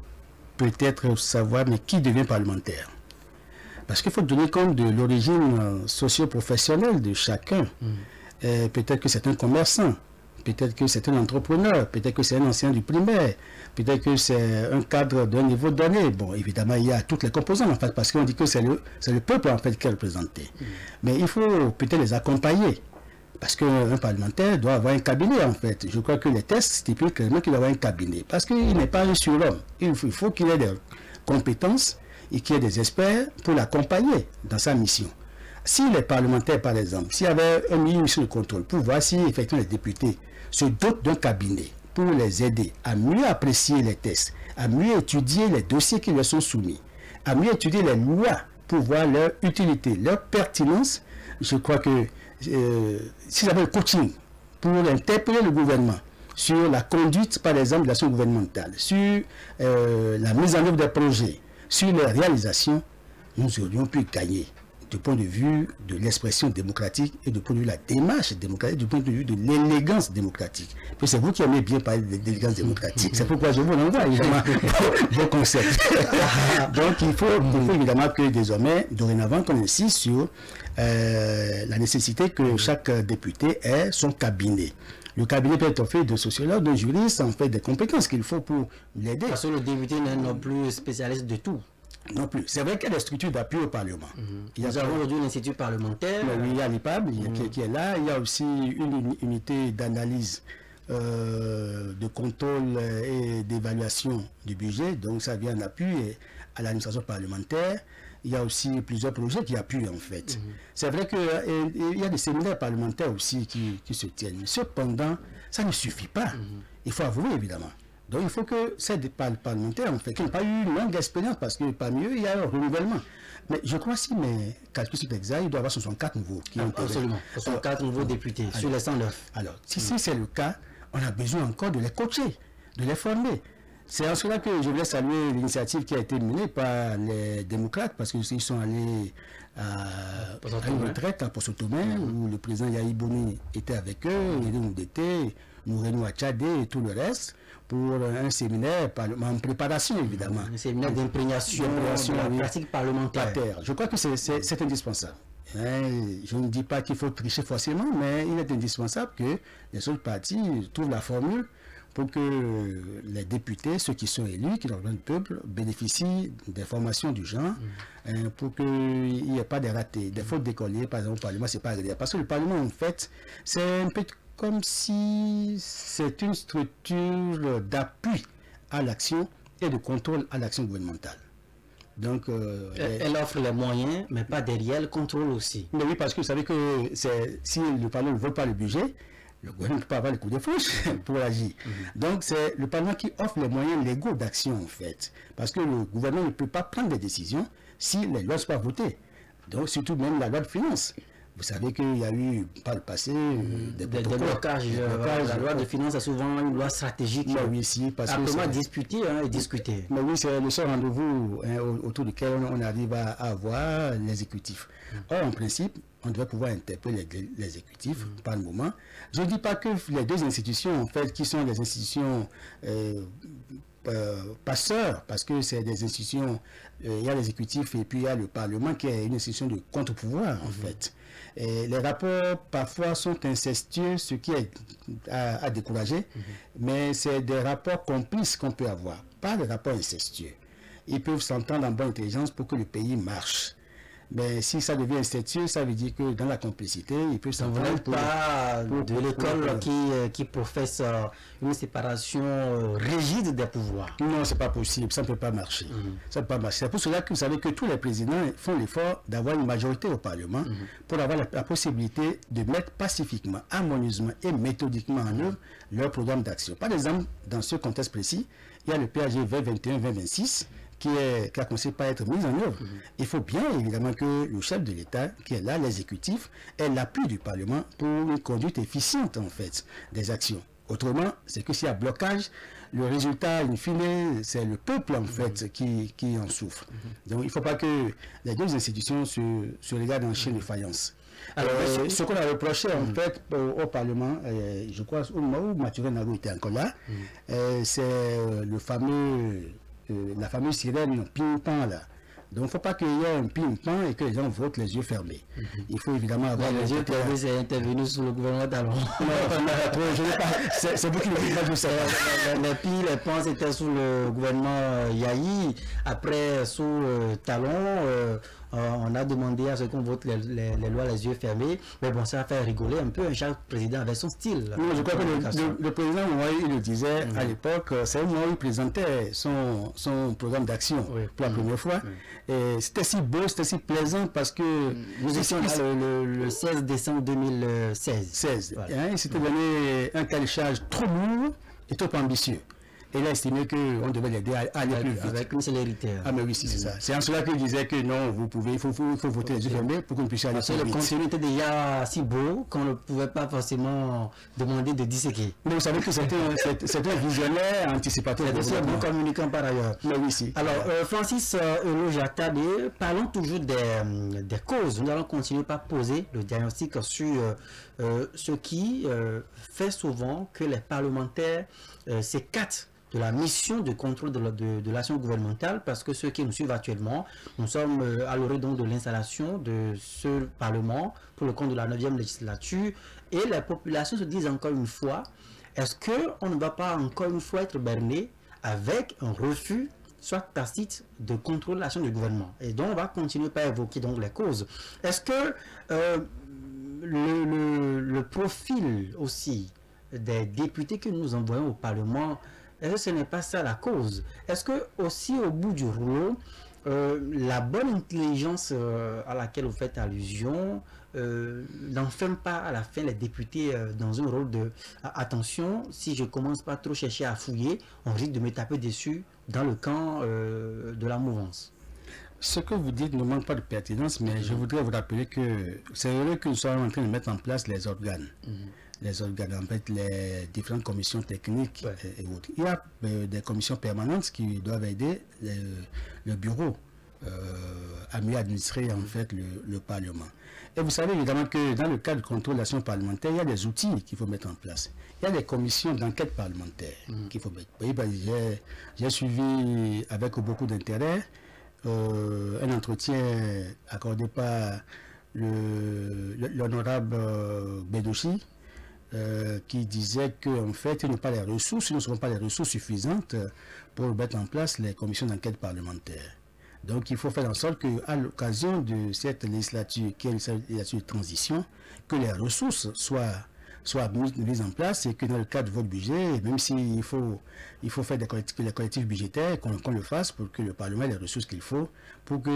peut-être savoir mais qui devient parlementaire. Parce qu'il faut tenir compte de l'origine socio-professionnelle de chacun. Peut-être que c'est un commerçant. Peut-être que c'est un entrepreneur, peut-être que c'est un ancien du primaire, peut-être que c'est un cadre d'un niveau donné. Bon, évidemment, il y a toutes les composantes, en fait, parce qu'on dit que c'est le peuple, en fait, qui est représenté. Mais il faut peut-être les accompagner, parce qu'un parlementaire doit avoir un cabinet, en fait. Je crois que les tests stipulent clairement qu'il doit avoir un cabinet, parce qu'il n'est pas un surhomme. Il faut qu'il ait des compétences et qu'il y ait des experts pour l'accompagner dans sa mission. Si les parlementaires, par exemple, s'il y avait un ministre de contrôle pour voir si effectivement les députés se dotent d'un cabinet pour les aider à mieux apprécier les tests, à mieux étudier les dossiers qui leur sont soumis, à mieux étudier les lois pour voir leur utilité, leur pertinence, je crois que s'il y avait un coaching pour interpeller le gouvernement sur la conduite, par exemple, de l'action gouvernementale, sur la mise en œuvre des projets, sur les réalisations, nous aurions pu gagner du point de vue de l'expression démocratique et du point de vue de la démarche démocratique, du point de vue de l'élégance démocratique. Puis c'est vous qui aimez bien parler d'élégance démocratique. C'est pourquoi je vous renvoie évidemment vos concepts. Donc il faut évidemment que désormais, dorénavant, qu'on insiste sur la nécessité que chaque député ait son cabinet. Le cabinet peut être fait de sociologues, de juristes, en fait, des compétences qu'il faut pour l'aider. Parce que le député n'est non plus spécialiste de tout. Non plus. C'est vrai qu'il y a des structures d'appui au Parlement. Nous avons aujourd'hui l'Institut parlementaire. Oui, il y a l'IPAB qui est là. Il y a aussi une unité d'analyse, de contrôle et d'évaluation du budget. Donc ça vient en appui à l'administration parlementaire. Il y a aussi plusieurs projets qui appuient en fait. C'est vrai qu'il y a des séminaires parlementaires aussi qui se tiennent. Cependant, ça ne suffit pas. Il faut avouer évidemment. Donc il faut que ces parlementaires, en fait, qui n'ont pas eu une longue expérience, parce que parmi eux, il y a un renouvellement. Mais je crois si mes calculs sont exacts, il doit y avoir 64 nouveaux qui ont été. Absolument, 64 nouveaux députés sur les 109. Alors, si c'est le cas, on a besoin encore de les coacher, de les former. C'est en cela que je voulais saluer l'initiative qui a été menée par les démocrates, parce qu'ils sont allés à une retraite à Posotomé, où le président Yahi Boni était avec eux, et nous d'été, Nourenou Achadé et tout le reste, pour un séminaire en préparation, évidemment. Un séminaire d'imprégnation de la pratique parlementaire. Je crois que c'est indispensable. Je ne dis pas qu'il faut tricher forcément, mais il est indispensable que les autres partis trouvent la formule pour que les députés, ceux qui sont élus, qui représentent le peuple, bénéficient des formations du genre, pour qu'il n'y ait pas de ratés, des fautes d'écoliers, par exemple, au Parlement, c'est pas agréable. Parce que le Parlement, en fait, c'est un peu comme si c'est une structure d'appui à l'action et de contrôle à l'action gouvernementale. Donc, elle offre les moyens, mais pas derrière le contrôle aussi. Mais oui, parce que vous savez que si le Parlement ne vote pas le budget, le gouvernement ne peut pas avoir le coup de fouche pour agir. Donc, c'est le Parlement qui offre les moyens légaux d'action, en fait. Parce que le gouvernement ne peut pas prendre des décisions si les lois ne sont pas votées. Donc, surtout même la loi de finances. Vous savez qu'il y a eu, par le passé, des blocages. La loi de finances est souvent une loi stratégique. Oui, ici, parce que disputée et discutée. Mais oui, c'est le seul rendez-vous autour duquel on arrive à avoir l'exécutif. Or, en principe, on devrait pouvoir interpeller l'exécutif par le moment. Je ne dis pas que les deux institutions, en fait, qui sont des institutions passeurs, parce que c'est des institutions, il y a l'exécutif et puis il y a le Parlement qui est une institution de contre-pouvoir, en fait. Et les rapports parfois sont incestueux, ce qui est à décourager, mais c'est des rapports complices qu'on peut avoir, pas des rapports incestueux. Ils peuvent s'entendre en bonne intelligence pour que le pays marche. Mais si ça devient incestueux, ça veut dire que dans la complicité, il peut s'entendre. Vous n'êtes pas de l'école qui professe une séparation rigide des pouvoirs. Non, c'est pas possible, ça ne peut pas marcher. Ça ne peut pas marcher. C'est pour cela que vous savez que tous les présidents font l'effort d'avoir une majorité au Parlement pour avoir la possibilité de mettre pacifiquement, harmonieusement et méthodiquement en œuvre leur programme d'action. Par exemple, dans ce contexte précis, il y a le PAG 2021-2026 qui a commencé par être mise en œuvre. Il faut bien évidemment que le chef de l'État, qui est là, l'exécutif, ait l'appui du Parlement pour une conduite efficiente en fait des actions. Autrement, c'est que s'il y a blocage, le résultat, in fine, c'est le peuple en fait qui en souffre. Donc il ne faut pas que les deux institutions se regardent en chien de faïence. Alors, ce qu'on a reproché en fait au Parlement, je crois au moment où Mathurin Nagou était encore là, c'est le fameux la fameuse sirène ping-pong là. Donc il ne faut pas qu'il y ait un ping-pong et que les gens votent les yeux fermés. Il faut évidemment avoir les yeux fermés, c'est intervenu sous le gouvernement Talon. C'est vous qui le dites, je sais. Les ponts étaient sous le gouvernement Yahi. Après, sous Talon, on a demandé à ce qu'on vote les lois les yeux fermés. Mais bon, ça a fait rigoler un peu. Chaque président avait son style. Non, je crois que le président, il le disait à l'époque, c'est un moment où il présentait son programme d'action pour la première fois. Et c'était si beau, c'était si plaisant parce que nous étions le 16 décembre 2016. Voilà. Il s'était donné un cahier de charge trop lourd et trop ambitieux. Et il a estimé qu'on devait l'aider à aller plus vite. Avec une célérité. Ah mais oui, c'est ça. C'est en cela qu'il disait que non, vous pouvez, il faut voter les yeux fermés pour qu'on puisse aller plus vite. Parce que le contenu était déjà si beau qu'on ne pouvait pas forcément demander de disséquer. Mais vous savez que c'était un visionnaire anticipateur. C'était un bon communicant par ailleurs. Mais oui, si. Alors, Francis Elojatade, parlons toujours des causes. Nous allons continuer par poser le diagnostic sur ce qui fait souvent que les parlementaires s'écartent de la mission de contrôle de l'action gouvernementale, parce que ceux qui nous suivent actuellement, nous sommes à l'orée donc de l'installation de ce Parlement pour le compte de la 9e législature, et la population se disent encore une fois, est-ce qu'on ne va pas encore une fois être berné avec un refus soit tacite de contrôle de l'action du gouvernement? Et donc on va continuer par évoquer donc les causes. Est-ce que le profil aussi des députés que nous envoyons au Parlement, est-ce que ce n'est pas ça la cause? Est-ce que aussi au bout du rouleau, la bonne intelligence à laquelle vous faites allusion n'enferme pas à la fin les députés dans un rôle de attention, si je commence pas trop chercher à fouiller, on risque de me taper dessus dans le camp de la mouvance? Ce que vous dites ne manque pas de pertinence, mais je voudrais vous rappeler que c'est heureux que nous soyons en train de mettre en place les organes. les organes, en fait, les différentes commissions techniques et autres. Il y a des commissions permanentes qui doivent aider le bureau à mieux administrer en fait le Parlement. Et vous savez évidemment que dans le cadre du contrôle de l'action parlementaire, il y a des outils qu'il faut mettre en place. Il y a des commissions d'enquête parlementaire qu'il faut mettre. Vous voyez, j'ai suivi avec beaucoup d'intérêt un entretien accordé par l'honorable Bédouchi, qui disait qu'en fait, ils n'ont pas les ressources, ils ne seront pas les ressources suffisantes pour mettre en place les commissions d'enquête parlementaire. Donc, il faut faire en sorte qu'à l'occasion de cette législature, qui est une législature de transition, que les ressources soient mises en place et que dans le cadre de votre budget, même s'il faut faire des collectifs budgétaires, qu'on le fasse pour que le Parlement ait les ressources qu'il faut, pour que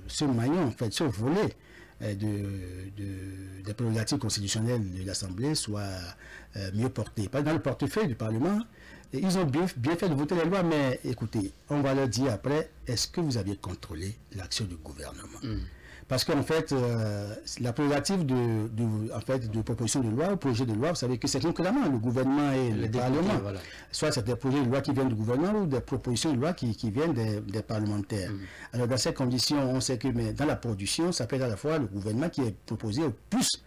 ce maillon, en fait, ce volet des prérogatives constitutionnelles de l'Assemblée soit mieux porté. Dans le portefeuille du Parlement, ils ont bien fait de voter les lois, mais écoutez, on va leur dire après, est-ce que vous aviez contrôlé l'action du gouvernement? Parce qu'en fait, la prérogative de proposition de loi ou projet de loi, vous savez que c'est concurremment le gouvernement et le Parlement. Voilà. Soit c'est des projets de loi qui viennent du gouvernement ou des propositions de loi qui viennent des parlementaires. Alors dans ces conditions, on sait que mais dans la production, ça peut être à la fois le gouvernement qui est proposé au plus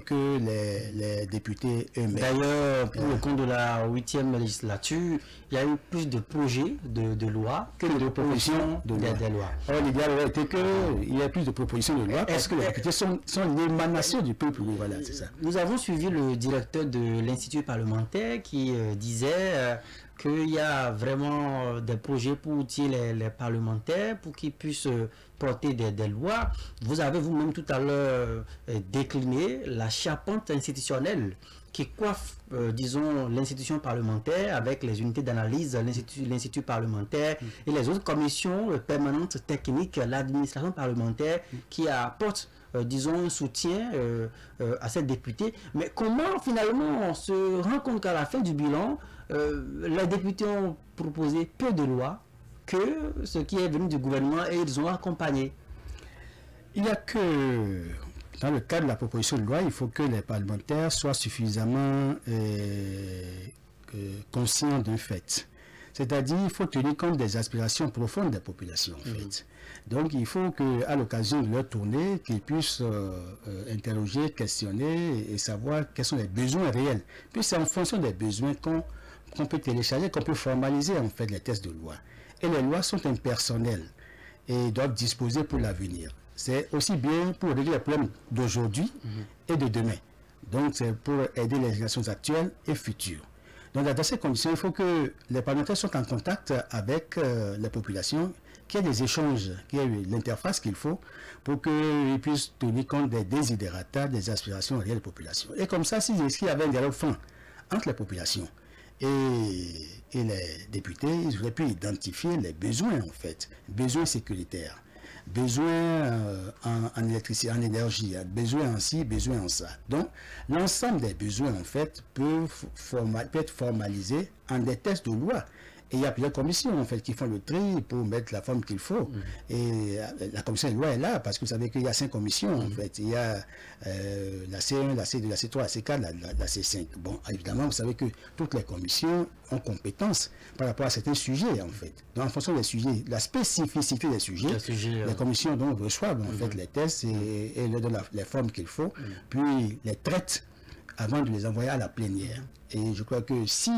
que les députés eux-mêmes. D'ailleurs, pour le compte de la 8e législature, il y a eu plus de projets de loi que de propositions de loi. Alors l'idéal aurait été qu'il y ait plus de propositions de loi parce que les députés sont l'émanation du peuple. Voilà, c'est ça. Nous avons suivi le directeur de l'Institut parlementaire qui disait qu'il y a vraiment des projets pour outiller les parlementaires pour qu'ils puissent porter des lois. Vous avez vous-même tout à l'heure décliné la charpente institutionnelle qui coiffe, disons, l'institution parlementaire avec les unités d'analyse, l'Institut parlementaire et les autres commissions permanentes techniques, l'administration parlementaire qui apporte disons, un soutien à cette députée. Mais comment finalement on se rend compte qu'à la fin du bilan, les députés ont proposé peu de lois que ce qui est venu du gouvernement et ils ont accompagné? Il n'y a que, dans le cadre de la proposition de loi, il faut que les parlementaires soient suffisamment conscients d'un fait. C'est-à-dire qu'il faut tenir compte des aspirations profondes des populations, en fait. Donc, il faut qu'à l'occasion de leur tournée, qu'ils puissent interroger, questionner et savoir quels sont les besoins réels. Puis, c'est en fonction des besoins qu'on peut télécharger, qu'on peut formaliser, en fait, les textes de loi. Et les lois sont impersonnelles et doivent disposer pour l'avenir. C'est aussi bien pour régler les problèmes d'aujourd'hui et de demain. Donc, c'est pour aider les générations actuelles et futures. Donc, dans ces conditions, il faut que les parlementaires soient en contact avec les populations, qu'il y ait des échanges, qu'il y ait l'interface qu'il faut pour qu'ils puissent tenir compte des desiderata, des aspirations réelles des populations. Et comme ça, s'il y avait un dialogue franc entre les populations et les députés, ils auraient pu identifier les besoins, en fait, besoins sécuritaires, besoins en électricité, en énergie, besoins en ci, besoins en ça. Donc, l'ensemble des besoins, en fait, peut être formalisé en des textes de loi. Et il y a plusieurs commissions, en fait, qui font le tri pour mettre la forme qu'il faut. Et la commission de loi est là, parce que vous savez qu'il y a 5 commissions, en fait. Il y a la C1, la C2, la C3, la C4, la C5. Bon, évidemment, vous savez que toutes les commissions ont compétence par rapport à certains sujets, en fait. Donc, en fonction des sujets, la spécificité des sujets, les commissions donc reçoivent, en fait, les tests et leur donnent les formes qu'il faut, puis les traitent avant de les envoyer à la plénière. Et je crois que si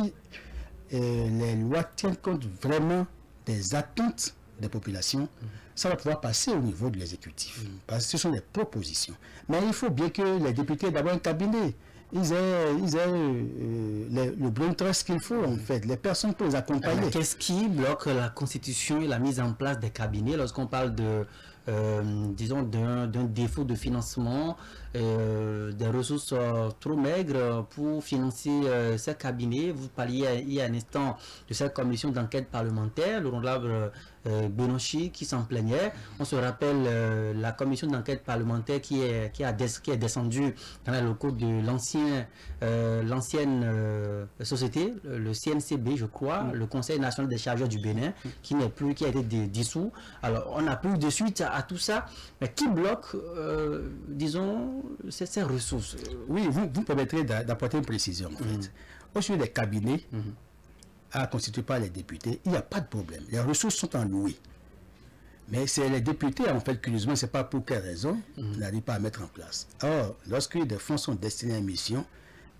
les lois tiennent compte vraiment des attentes des populations, ça va pouvoir passer au niveau de l'exécutif. Parce que ce sont des propositions. Mais il faut bien que les députés, d'abord un cabinet, ils aient le brain trust qu'il faut, en fait, les personnes pour les accompagner. Qu'est-ce qui bloque la constitution et la mise en place des cabinets lorsqu'on parle de, disons, d'un défaut de financement, des ressources trop maigres pour financer ces cabinets? Vous parliez il y a un instant de cette commission d'enquête parlementaire, le honorable Bédouchi qui s'en plaignait. On se rappelle la commission d'enquête parlementaire qui est descendue dans les locaux de l'ancienne société, le CNCB, je crois, le Conseil national des chargeurs du Bénin, qui a été dissous. Alors, on n'a plus de suite à tout ça, mais qui bloque, disons, ces ressources? Oui, vous me permettrez d'apporter une précision, en fait. Au sujet des cabinets constitués par les députés, il n'y a pas de problème. Les ressources sont allouées. Mais c'est les députés, en fait, curieusement, ce n'est pas pour quelle raison, n'arrivent pas à mettre en place. Or, lorsque des fonds sont destinés à une mission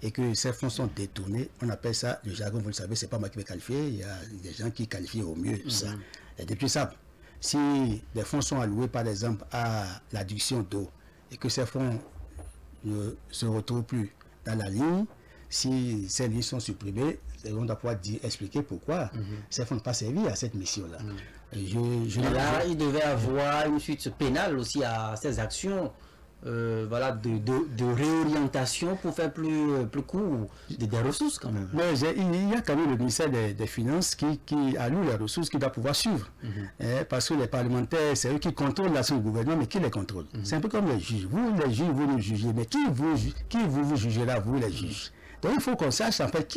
et que ces fonds sont détournés, on appelle ça, le jargon, vous le savez, ce n'est pas moi qui vais qualifier, il y a des gens qui qualifient au mieux ça. Les députés savent, si des fonds sont alloués, par exemple, à l'adduction d'eau et que ces fonds ne se retrouvent plus dans la ligne, si ces lignes sont supprimées, on doit pouvoir expliquer pourquoi ces fonds n'ont pas servi à cette mission-là. Là, il devait avoir une suite pénale aussi à ces actions voilà, de réorientation pour faire plus court des ressources quand même. Mais il y a quand même le ministère des Finances qui alloue les ressources qui doit pouvoir suivre. Parce que les parlementaires, c'est eux qui contrôlent l'action du gouvernement, mais qui les contrôle? C'est un peu comme les juges. Vous, les juges, vous nous jugez, mais qui vous jugez là, vous les juges? Donc il faut qu'on sache en fait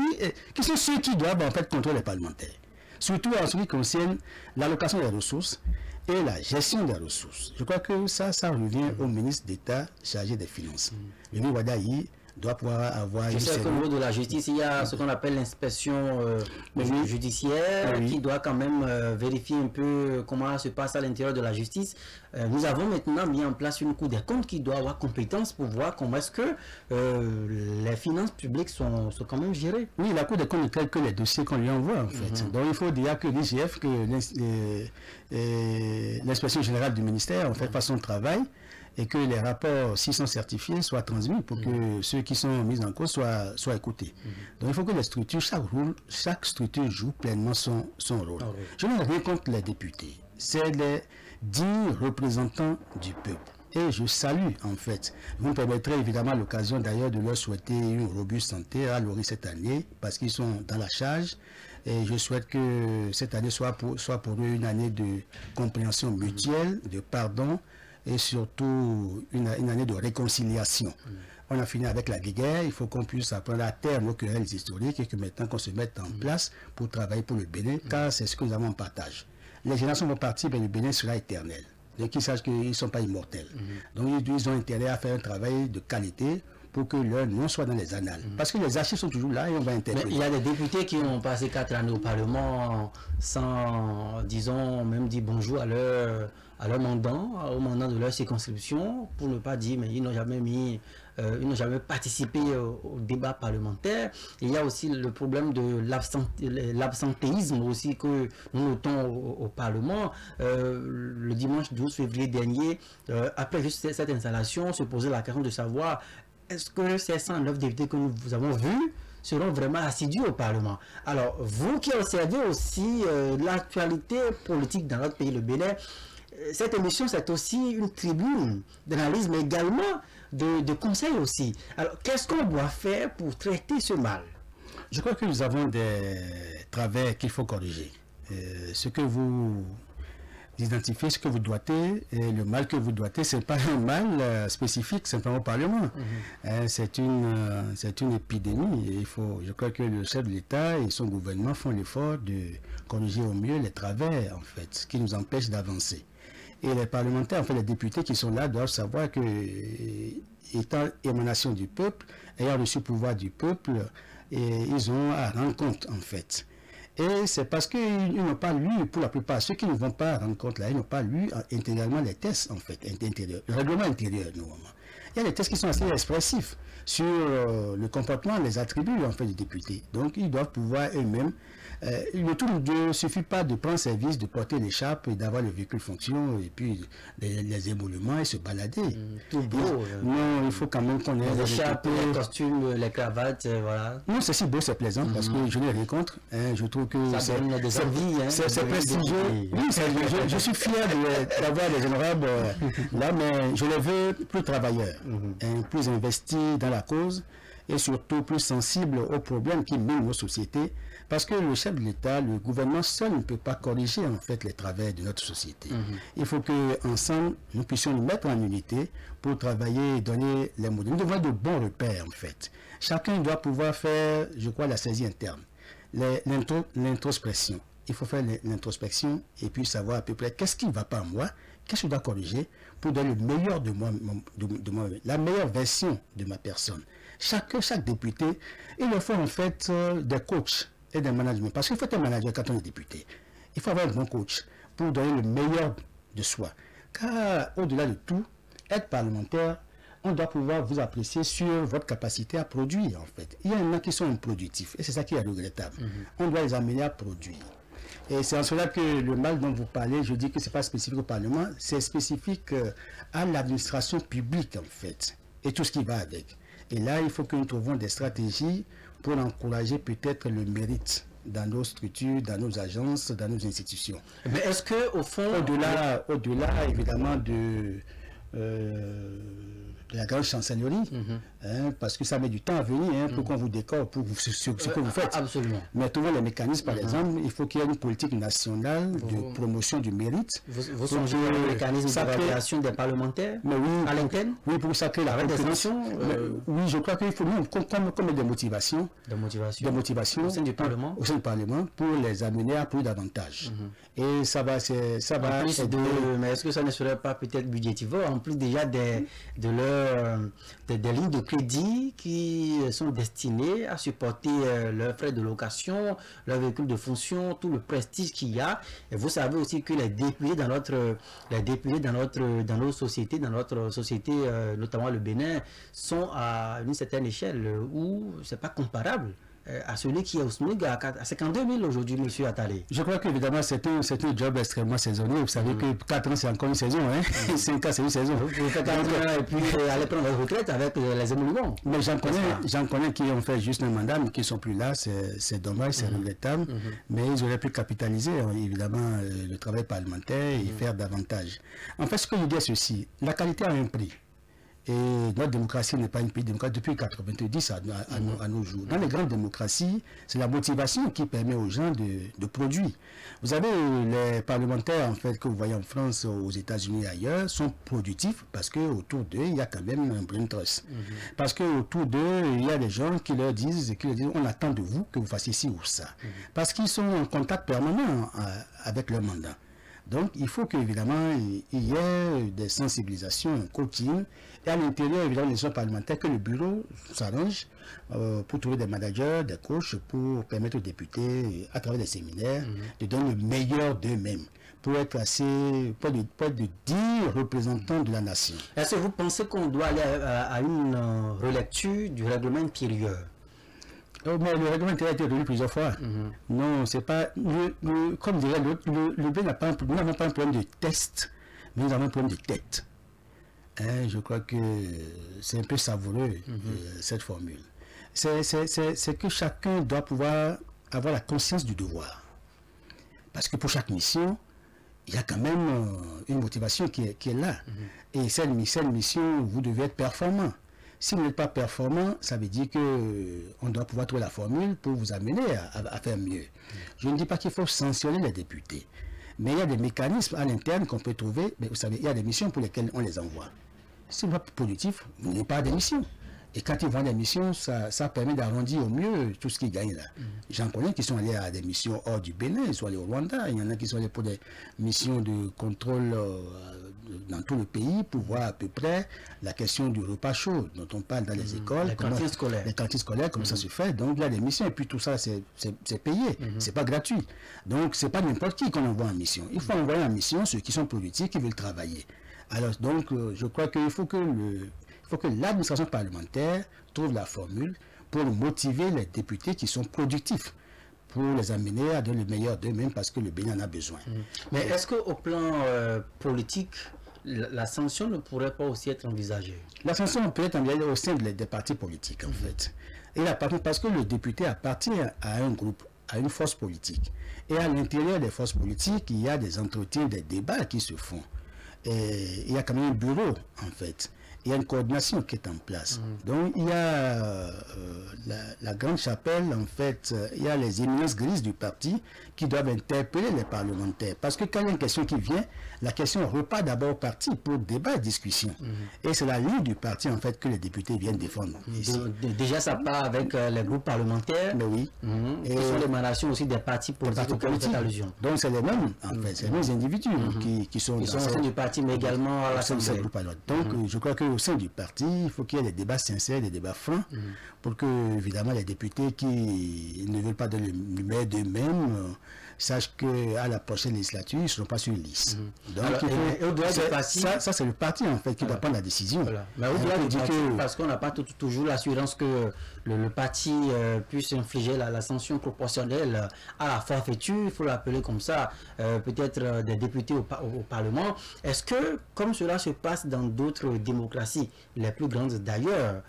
qui sont ceux qui doivent en fait contrôler les parlementaires. Surtout en ce qui concerne l'allocation des ressources et la gestion des ressources. Je crois que ça revient au ministre d'État chargé des Finances. Le ministre Wadaï doit pouvoir avoir... Je sais qu'au niveau de la justice, il y a ce qu'on appelle l'inspection judiciaire qui doit quand même vérifier un peu comment se passe à l'intérieur de la justice. Nous avons maintenant mis en place une Cour des comptes qui doit avoir compétence pour voir comment est-ce que les finances publiques sont quand même gérées. Oui, la Cour des comptes ne traite que les dossiers qu'on lui envoie en fait. Donc il faut dire que l'IGF, que l'inspection générale du ministère, en fait, fasse son travail et que les rapports, s'ils sont certifiés, soient transmis pour que ceux qui sont mis en cause soient écoutés. Donc il faut que les structures, chaque structure joue pleinement son rôle. Je n'ai rien contre les députés. C'est les 10 représentants du peuple. Et je salue, en fait. Vous me permettrez évidemment l'occasion d'ailleurs de leur souhaiter une robuste santé à l'ORI cette année, parce qu'ils sont dans la charge. Et je souhaite que cette année soit pour eux une année de compréhension mutuelle, de pardon, et surtout une année de réconciliation. On a fini avec la guerre, il faut qu'on puisse apprendre à terre nos querelles historiques et que maintenant qu'on se mette en place pour travailler pour le Bénin, car c'est ce que nous avons en partage. Les générations vont partir, mais le Bénin sera éternel. Donc ils sachent qu'ils ne sont pas immortels. Donc ils ont intérêt à faire un travail de qualité pour que leur nom soit dans les annales. Parce que les archives sont toujours là et on va interpréter. Mais il y a des députés qui ont passé 4 années au Parlement sans, disons, même dire bonjour à leur mandant, au mandant de leur circonscription, pour ne pas dire, mais ils n'ont jamais participé au débat parlementaire. Il y a aussi le problème de l'absentéisme aussi que nous notons au Parlement. Le dimanche 12 février dernier, après juste cette installation, se posait la question de savoir est-ce que ces 109 députés que nous avons vus seront vraiment assidus au Parlement. Alors, vous qui observez aussi l'actualité politique dans notre pays, le Bénin, cette émission, c'est aussi une tribune d'analyse, mais également de conseils aussi. Alors, qu'est-ce qu'on doit faire pour traiter ce mal? Je crois que nous avons des travers qu'il faut corriger. Ce que vous identifiez, ce que vous doitez, et le mal que vous doitez, ce n'est pas un mal spécifique simplement au Parlement. C'est une épidémie. Et je crois que le chef de l'État et son gouvernement font l'effort de corriger au mieux les travers, en fait, ce qui nous empêche d'avancer. Et les parlementaires, en fait, les députés qui sont là doivent savoir que, étant émanation du peuple, ayant reçu le pouvoir du peuple, ils ont à rendre compte, en fait. Et c'est parce qu'ils n'ont pas lu, pour la plupart, ceux qui ne vont pas rendre compte là, ils n'ont pas lu intégralement les tests, en fait, intérieurs, le règlement intérieur, normalement. Il y a des tests qui sont assez expressifs sur le comportement, les attributs, en fait, des députés. Donc, ils doivent pouvoir eux-mêmes. Le tout ne suffit pas de prendre service, de porter l'écharpe et d'avoir le véhicule fonction et puis les émoluments et se balader. Tout beau. Non, il faut quand même qu'on ait les écharpes, les costumes, les cravates, voilà. Non, c'est si beau, c'est plaisant parce que je n'ai rien contre. Je trouve que ça donne des envies. C'est prestigieux. Oui, je suis fier d'avoir les honorables là, mais je les veux plus travailleurs, plus investis dans la cause et surtout plus sensibles aux problèmes qui minent nos sociétés. Parce que le chef de l'État, le gouvernement seul ne peut pas corriger en fait les travers de notre société. Il faut qu'ensemble, nous puissions nous mettre en unité pour travailler et donner les modèles. Nous devons avoir de bons repères en fait. Chacun doit pouvoir faire, je crois, la saisie interne, l'introspection il faut faire l'introspection et puis savoir à peu près qu'est-ce qui ne va pas à moi, qu'est-ce que je dois corriger pour donner le meilleur de moi, la meilleure version de ma personne. Chaque député, il leur faut en fait des coachs et des managements. Parce qu'il faut être un manager quand on est député. Il faut avoir un bon coach pour donner le meilleur de soi. Car au-delà de tout, être parlementaire, on doit pouvoir vous apprécier sur votre capacité à produire en fait. Il y en a qui sont improductifs et c'est ça qui est regrettable. On doit les amener à produire. Et c'est en cela que le mal dont vous parlez, je dis que ce n'est pas spécifique au Parlement, c'est spécifique à l'administration publique en fait, et tout ce qui va avec. Et là, il faut que nous trouvions des stratégies pour encourager peut-être le mérite dans nos structures, dans nos agences, dans nos institutions. Mais est-ce que au fond, au-delà évidemment de la grande chancellerie, parce que ça met du temps à venir pour qu'on vous décore pour ce que vous faites. Absolument. Mais trouvons les mécanismes, par exemple, il faut qu'il y ait une politique nationale de promotion du mérite. Vous songez le mécanisme d'évaluation des parlementaires à l'interne? Oui, pour ça créer la reconnaissance. Oui, je crois qu'il faut comme des motivations. Des motivations au sein du Parlement. Au sein du Parlement pour les amener à plus davantage. Et ça va mais est-ce que ça ne serait pas peut-être budgétivore en plus déjà des lignes de crédit qui sont destinées à supporter leurs frais de location, leurs véhicules de fonction, tout le prestige qu'il y a. Et vous savez aussi que les députés dans nos sociétés, notamment le Bénin, sont à une certaine échelle où c'est pas comparable à celui qui est au SMIC à 52 000 aujourd'hui, monsieur Attalé. Je crois qu'évidemment, c'est un job extrêmement saisonnier. Vous savez que 4 ans, c'est encore une saison. 5 ans, c'est une saison. Vous faites 4 ans et puis aller prendre votre retraite avec les émoluments. Mais j'en connais qui ont fait juste un mandat, mais qui ne sont plus là. C'est dommage, c'est regrettable. Mais ils auraient pu capitaliser, évidemment, le travail parlementaire et faire davantage. En fait, ce que je dis, c'est ceci. La qualité a un prix. Et notre démocratie n'est pas une pays démocratique depuis 1990 à nos jours. Dans les grandes démocraties, c'est la motivation qui permet aux gens de produire. Vous avez les parlementaires en fait, que vous voyez en France, aux États-Unis et ailleurs, sont productifs parce qu'autour d'eux, il y a quand même un brain trust. Parce qu'autour d'eux, il y a des gens qui leur disent on attend de vous que vous fassiez ci ou ça. Parce qu'ils sont en contact permanent avec leur mandat. Donc, il faut qu'évidemment, il y ait des sensibilisations, un coaching, et à l'intérieur, évidemment, des gens parlementaires, que le bureau s'arrange pour trouver des managers, des coachs, pour permettre aux députés, à travers des séminaires, de donner le meilleur d'eux-mêmes, pour être assez, pas de dire représentants de la nation. Est-ce que vous pensez qu'on doit aller à une relecture du règlement intérieur? Mais le règlement intérieur a été relu plusieurs fois. Non, c'est pas. Comme dirait l'autre, le B n'a pas nous n'avons pas un problème de test, mais nous avons un problème de tête. Je crois que c'est un peu savoureux, cette formule. C'est que chacun doit pouvoir avoir la conscience du devoir. Parce que pour chaque mission, il y a quand même une motivation qui est là. Et cette mission, vous devez être performant. Si vous n'êtes pas performant, ça veut dire qu'on doit pouvoir trouver la formule pour vous amener à faire mieux. Je ne dis pas qu'il faut sanctionner les députés, mais il y a des mécanismes à l'interne qu'on peut trouver. Mais vous savez, il y a des missions pour lesquelles on les envoie. Si vous n'êtes pas productif, vous n'avez pas des missions. Et quand ils vont à des missions, ça permet d'arrondir au mieux tout ce qu'ils gagnent là. J'en connais qui sont allés à des missions hors du Bénin, ils sont allés au Rwanda, il y en a qui sont allés pour des missions de contrôle dans tout le pays pour voir à peu près la question du repas chaud dont on parle dans les écoles. Les cantines scolaires, comment ça se fait. Donc il y a des missions et puis tout ça c'est payé, c'est pas gratuit. Donc c'est pas n'importe qui qu'on envoie en mission. Il faut envoyer en mission ceux qui sont productifs, qui veulent travailler. Alors donc je crois qu'il faut que l'administration parlementaire trouve la formule pour motiver les députés qui sont productifs, pour les amener à donner le meilleur d'eux-mêmes parce que le Bénin en a besoin. Mais est-ce qu'au plan politique, la sanction ne pourrait pas aussi être envisagée? La sanction peut être envisagée au sein des partis politiques, en fait. Et parce que le député appartient à un groupe, à une force politique. Et à l'intérieur des forces politiques, il y a des entretiens, des débats qui se font. Et il y a quand même un bureau, en fait. il y a une coordination qui est en place. Donc il y a la grande chapelle, en fait, il y a les éminences grises du parti qui doivent interpeller les parlementaires. Parce que quand il y a une question qui vient, la question repart d'abord au parti pour débat et discussion. Et c'est la ligne du parti, en fait, que les députés viennent défendre. Déjà, ça part avec les groupes parlementaires. Mais oui. Et ce sont l'émanation aussi des partis politiques auxquels vous faites allusion. Donc c'est les mêmes, en fait, c'est les mêmes individus qui sont au sein du parti, mais également à l'Assemblée. Donc je crois qu'au sein du parti, il faut qu'il y ait des débats sincères, des débats francs, pour que, évidemment, les députés qui ne veulent pas de l'humain d'eux-mêmes sachent qu'à la prochaine législature, ils ne seront pas sur une liste. Donc, ça, c'est le parti, en fait, qui doit prendre la décision. Mais au-delà du parti, parce qu'on n'a pas toujours l'assurance que le parti puisse infliger la sanction proportionnelle à la forfaiture, il faut l'appeler comme ça, peut-être des députés au Parlement. Est-ce que, comme cela se passe dans d'autres démocraties, les plus grandes d'ailleurs,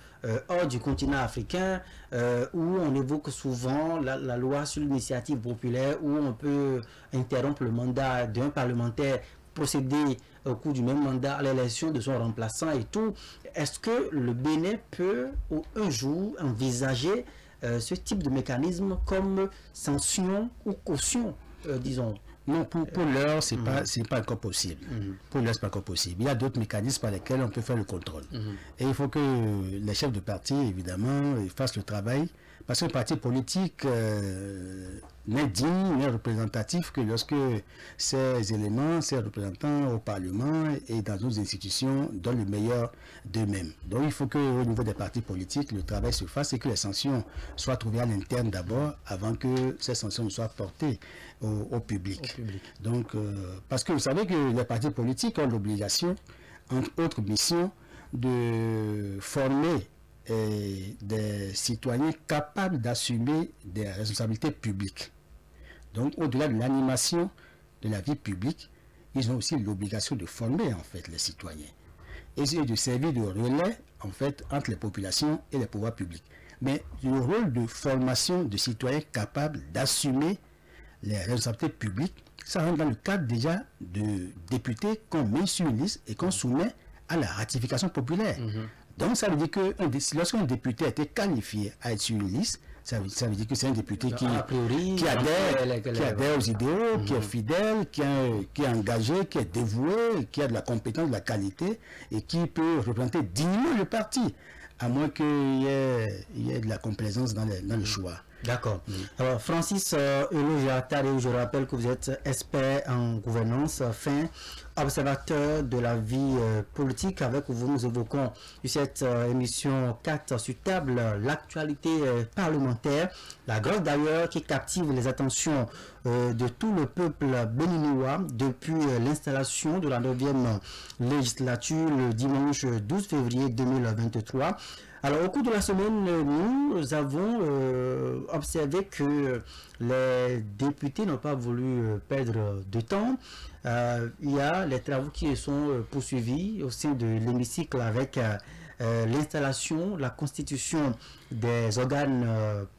hors du continent africain, où on évoque souvent la loi sur l'initiative populaire, où on peut interrompre le mandat d'un parlementaire, procéder au cours du même mandat à l'élection de son remplaçant et tout, est-ce que le Bénin peut un jour envisager ce type de mécanisme comme sanction ou caution, disons? Non, pour l'heure, c'est pas encore possible. Pour l'heure, c'est pas encore possible. Il y a d'autres mécanismes par lesquels on peut faire le contrôle. Et il faut que les chefs de parti, évidemment, fassent le travail. Parce qu'un parti politique n'est digne, n'est représentatif que lorsque ces éléments, ces représentants au Parlement et dans nos institutions donnent le meilleur d'eux-mêmes. Donc il faut qu'au niveau des partis politiques, le travail se fasse et que les sanctions soient trouvées à l'interne d'abord, avant que ces sanctions ne soient portées au public. Donc, parce que vous savez que les partis politiques ont l'obligation, entre autres missions, de former des citoyens capables d'assumer des responsabilités publiques. Donc, au-delà de l'animation de la vie publique, ils ont aussi l'obligation de former, en fait, les citoyens. Et de servir de relais, en fait, entre les populations et les pouvoirs publics. Mais le rôle de formation de citoyens capables d'assumer les responsabilités publiques, ça rentre dans le cadre déjà de députés qu'on met sur une liste et qu'on soumet à la ratification populaire. Donc ça veut dire que lorsqu'un député a été qualifié à être sur une liste, ça veut dire que c'est un député qui adhère aux idéaux, qui est fidèle, qui est engagé, qui est dévoué, qui a de la compétence, de la qualité et qui peut représenter dignement le parti, à moins qu'il y ait de la complaisance dans le choix. D'accord. Alors, Francis Eloge-Attadé, je rappelle que vous êtes expert en gouvernance, fin observateur de la vie politique. Avec vous, nous évoquons cette émission 4 sur table, l'actualité parlementaire, la grève d'ailleurs qui captive les attentions de tout le peuple béninois depuis l'installation de la 9e législature le dimanche 12 février 2023. Alors, au cours de la semaine, nous avons observé que les députés n'ont pas voulu perdre de temps. Il y a les travaux qui sont poursuivis au sein de l'hémicycle avec l'installation, la constitution des organes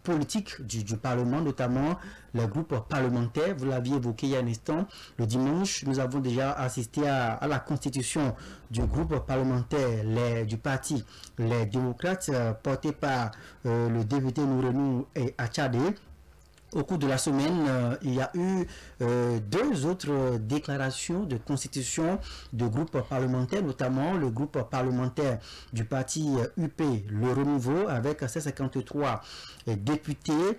politiques du Parlement, notamment les groupes parlementaires. Vous l'aviez évoqué il y a un instant. Le dimanche, nous avons déjà assisté à la constitution du groupe parlementaire du parti Les Démocrates, porté par le député Nourenou et Attadé. Au cours de la semaine, il y a eu deux autres déclarations de constitution de groupes parlementaires, notamment le groupe parlementaire du parti UP, le Renouveau, avec ses 53 députés,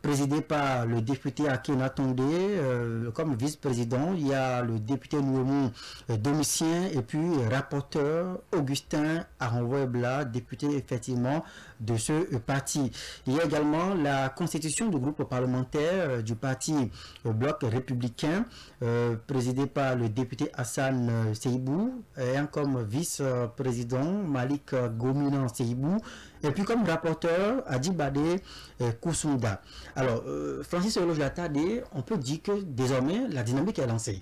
présidé par le député Akena Tondé comme vice-président. Il y a le député Nouemou Domitien et puis rapporteur Augustin Aranwebla, député effectivement de ce parti. Il y a également la constitution du groupe parlementaire du parti Bloc républicain, présidé par le député Hassan Seibou, ayant comme vice-président Malik Gominan Seibou, et puis comme rapporteur Adibade Koussounda. Alors, Francis Eloge-Attadé, on peut dire que désormais la dynamique est lancée.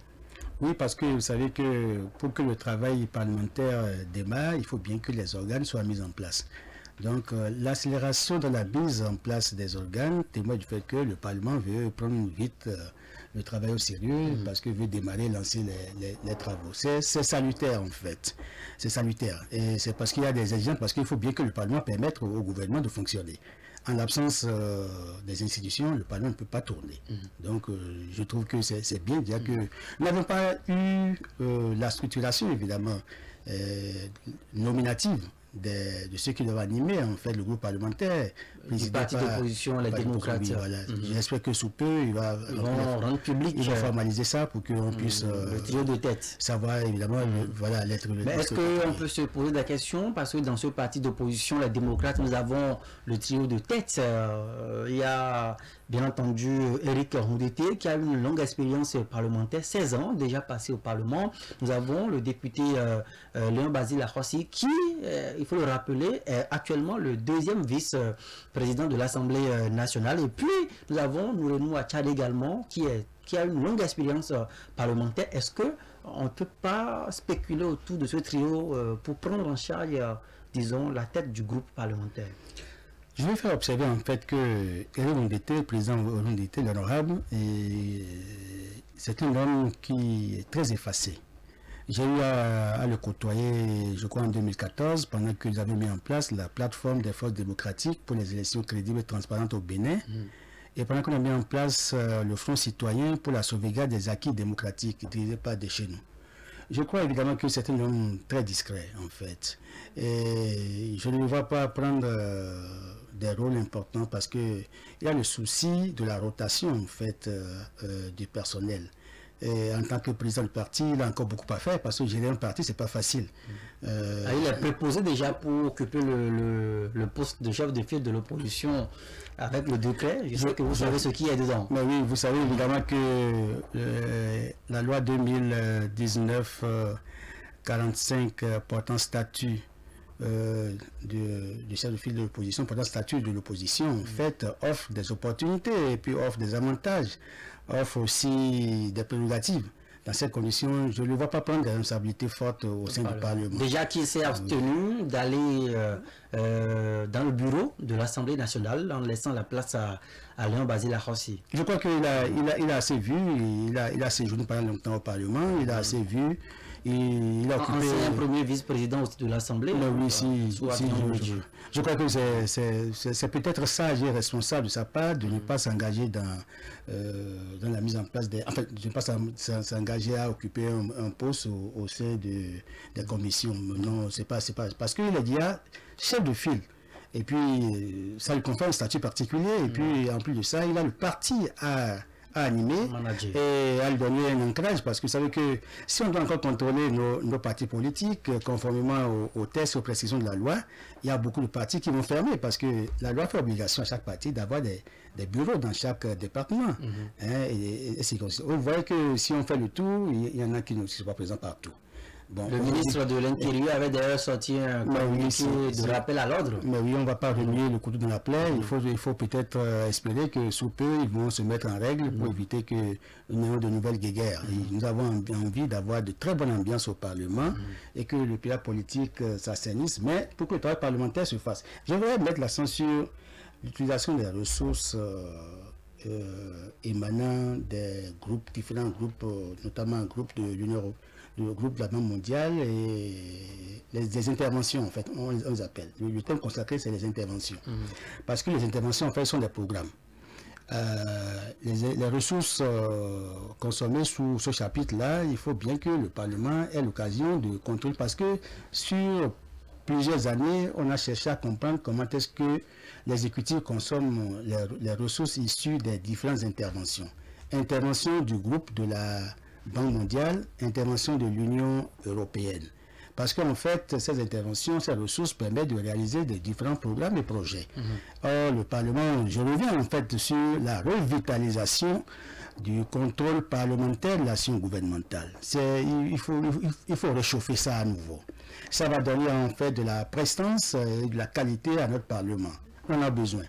Oui, parce que vous savez que pour que le travail parlementaire démarre, il faut bien que les organes soient mis en place. Donc, l'accélération de la mise en place des organes témoigne du fait que le Parlement veut prendre vite le travail au sérieux, parce qu'il veut démarrer, lancer les travaux. C'est salutaire en fait. C'est salutaire. Et c'est parce qu'il y a des exigences, parce qu'il faut bien que le Parlement permette au gouvernement de fonctionner. En l'absence des institutions, le Parlement ne peut pas tourner. Donc, je trouve que c'est bien déjà que nous n'avons pas eu la structuration, évidemment, nominative de ceux qui doivent animer en fait le groupe parlementaire. Le parti d'opposition, les démocrates. Voilà. J'espère que sous peu, ils vont rendre public. Ils vont formaliser ça pour qu'on puisse le trio de tête. Savoir évidemment voilà, l'être. Mais est-ce qu'on peut se poser la question, parce que dans ce parti d'opposition, les démocrates, nous avons le trio de tête. Il y a bien entendu Éric Roudeté qui a une longue expérience parlementaire, 16 ans déjà passé au Parlement. Nous avons le député Léon Basile Lakhossi qui, il faut le rappeler, est actuellement le deuxième vice-président de l'Assemblée nationale. Et puis nous avons Nourenou Achad également qui a une longue expérience parlementaire. Est-ce qu'on ne peut pas spéculer autour de ce trio pour prendre en charge, disons, la tête du groupe parlementaire? Je vais faire observer en fait que Éric Roudeté, le président Roudeté, l'honorable, c'est un homme qui est très effacé. J'ai eu à le côtoyer, je crois, en 2014, pendant qu'ils avaient mis en place la plateforme des forces démocratiques pour les élections crédibles et transparentes au Bénin. Et pendant qu'on a mis en place le Front citoyen pour la sauvegarde des acquis démocratiques dirigé par des chez nous. Je crois évidemment que c'est un homme très discret, en fait. Et je ne le vois pas prendre des rôles importants parce qu'il a le souci de la rotation, en fait, du personnel. Et en tant que président du parti, il a encore beaucoup à faire parce que gérer un parti, c'est pas facile. Il est préposé déjà pour occuper le poste de chef de file de l'opposition avec le décret. Je sais que vous savez ce qui est dedans. Mais oui, vous savez évidemment que la loi 2019-45 portant statut du chef de file de l'opposition, portant statut de l'opposition, en fait, offre des opportunités et puis offre des avantages, offre aussi des prérogatives. Dans ces conditions, je ne le vois pas prendre des responsabilités fortes au sein du Parlement. Déjà qu'il s'est abstenu d'aller dans le bureau de l'Assemblée nationale en laissant la place à Léon Basile Lakhossi. Je crois qu'il a assez vu, il a séjourné pendant longtemps au Parlement, il a assez vu. Il a occupé un premier vice-président aussi de l'Assemblée. Oui, je crois que c'est peut-être ça, j'ai responsable de sa part de ne pas s'engager dans la mise en place des. En fait, de ne pas s'engager à occuper un poste au sein des commissions. Non, c'est pas parce qu'il est déjà chef de file. Et puis, ça lui confère un statut particulier. Et puis, en plus de ça, il a le parti à animer et à lui donner un ancrage, parce que vous savez que si on doit encore contrôler nos partis politiques conformément aux tests, aux précisions de la loi, il y a beaucoup de partis qui vont fermer parce que la loi fait obligation à chaque parti d'avoir des bureaux dans chaque département. Vous voyez que si on fait le tour, il y en a qui ne sont pas présents partout. Bon, le ministre de l'Intérieur avait d'ailleurs sorti un communiqué de rappel à l'ordre. Mais oui, on ne va pas remuer le couteau dans la plaie. Il faut peut-être espérer que sous peu, ils vont se mettre en règle pour éviter que nous ayons de nouvelles guéguerres. Nous avons envie d'avoir de très bonnes ambiances au Parlement et que le pilote politique s'assainisse, mais pour que le travail parlementaire se fasse. Je voudrais mettre l'accent sur l'utilisation des ressources émanant des groupes, différents groupes, notamment un groupe de l'Union européenne, le groupe de la Banque mondiale et les interventions, en fait, on les appelle. Le thème consacré, c'est les interventions. Parce que les interventions, en fait, sont des programmes. Les ressources consommées sous ce chapitre-là, il faut bien que le Parlement ait l'occasion de contrôler, parce que sur plusieurs années, on a cherché à comprendre comment est-ce que l'exécutif consomme les ressources issues des différentes interventions. Intervention du groupe de la Banque mondiale, intervention de l'Union européenne. Parce qu'en fait, ces interventions, ces ressources permettent de réaliser des différents programmes et projets. Or, le Parlement, je reviens en fait sur la revitalisation du contrôle parlementaire de l'action gouvernementale. Il faut réchauffer ça à nouveau. Ça va donner en fait de la prestance et de la qualité à notre Parlement. On en a besoin.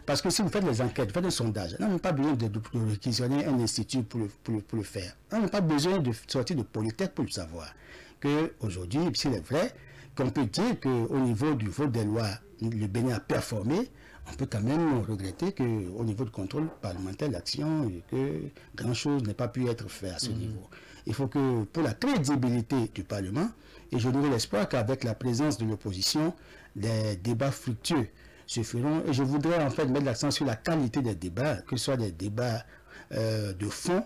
Parce que si vous faites les enquêtes, vous faites un sondage, on n'a pas besoin de réquisitionner un institut pour le faire. On n'a pas besoin de sortir de Polytech pour le savoir. Qu'aujourd'hui, s'il est vrai, qu'on peut dire qu'au niveau du vote des lois, le Bénin a performé, on peut quand même regretter qu'au niveau du contrôle parlementaire, l'action, que grand-chose n'ait pas pu être fait à ce niveau. Il faut que, pour la crédibilité du Parlement, et je nourris l'espoir qu'avec la présence de l'opposition, les débats fructueux se feront. Et je voudrais en fait mettre l'accent sur la qualité des débats, que ce soit des débats de fond,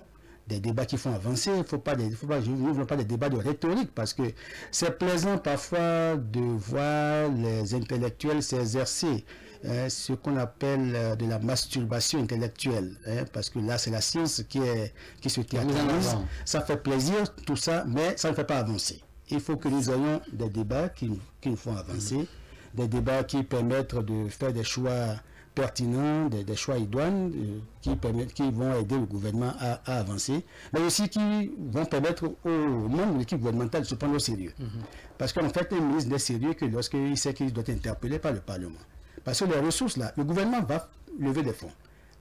des débats qui font avancer. Je ne veux pas des débats de rhétorique, parce que c'est plaisant parfois de voir les intellectuels s'exercer ce qu'on appelle de la masturbation intellectuelle, parce que là c'est la science qui se théâtralise. Ça fait plaisir tout ça, mais ça ne fait pas avancer. Il faut que nous ayons des débats qui nous font avancer, des débats qui permettent de faire des choix pertinents, des choix idoines, qui vont aider le gouvernement à avancer, mais aussi qui vont permettre aux membres de l'équipe gouvernementale de se prendre au sérieux. Parce qu'en fait, un ministre n'est sérieux que lorsqu'il sait qu'il doit être interpellé par le Parlement. Parce que les ressources, là, le gouvernement va lever des fonds.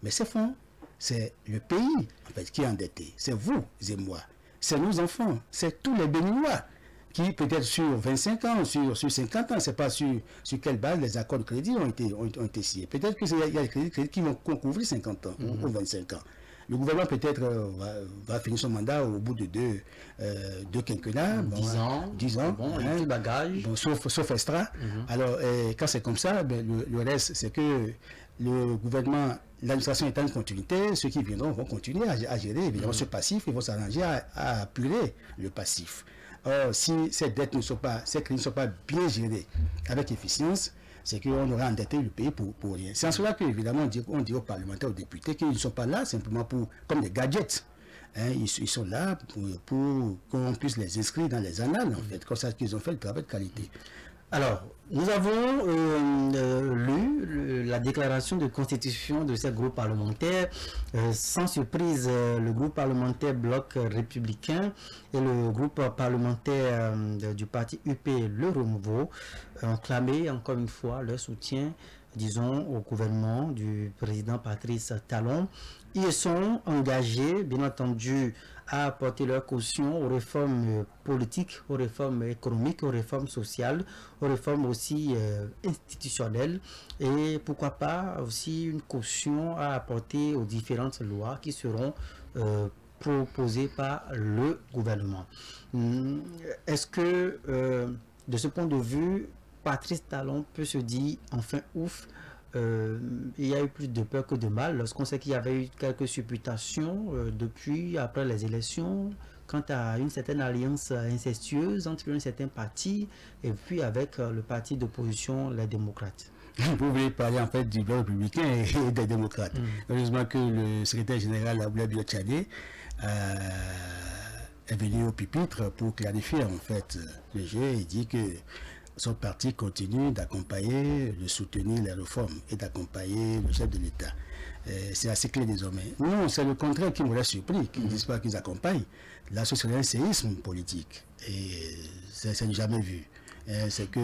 Mais ces fonds, c'est le pays en fait, qui est endetté. C'est vous et moi. C'est nos enfants. C'est tous les Béninois qui, peut-être sur 25 ans, sur 50 ans, je ne sais pas sur quelle base les accords de crédit ont été signés. Peut-être qu'il y a des crédits qui vont couvrir 50 ans ou 25 ans. Le gouvernement peut-être va finir son mandat au bout de deux quinquennats. 10 ans. Bon, hein, bagage. Bon, sauf extra. Alors, quand c'est comme ça, ben, le reste, c'est que le gouvernement, l'administration est en continuité, ceux qui viendront vont continuer à gérer évidemment ce passif, ils vont s'arranger à apurer le passif. Or, si ces dettes ne sont pas, ces crédits ne sont pas bien gérés avec efficience, c'est qu'on aura endetté le pays pour rien. C'est en cela qu'évidemment on dit aux parlementaires, aux députés qu'ils ne sont pas là simplement comme des gadgets. Hein, ils sont là pour qu'on puisse les inscrire dans les annales, en fait, comme ça qu'ils ont fait le travail de qualité. Alors, nous avons lu la déclaration de constitution de ce groupe parlementaire. Sans surprise, le groupe parlementaire Bloc républicain et le groupe parlementaire du parti UP Le Renouveau ont clamé encore une fois leur soutien, disons, au gouvernement du président Patrice Talon. Ils sont engagés, bien entendu, à apporter leur caution aux réformes politiques, aux réformes économiques, aux réformes sociales, aux réformes aussi institutionnelles, et pourquoi pas aussi une caution à apporter aux différentes lois qui seront proposées par le gouvernement. Est-ce que, de ce point de vue, Patrice Talon peut se dire enfin ouf? Il y a eu plus de peur que de mal lorsqu'on sait qu'il y avait eu quelques supputations après les élections quant à une certaine alliance incestueuse entre un certain parti et puis avec le parti d'opposition, les démocrates. Vous voulez parler en fait du bloc républicain et des démocrates. Heureusement que le secrétaire général Abdoulaye Biotchadé est venu au pupitre pour clarifier en fait le jeu et dit que son parti continue d'accompagner, de soutenir les réformes et d'accompagner le chef de l'État. C'est assez clair désormais. Non, c'est le contraire qui m'aurait surpris, qu'ils ne disent pas qu'ils accompagnent. Là, ce serait un séisme politique. Et c'est jamais vu. C'est que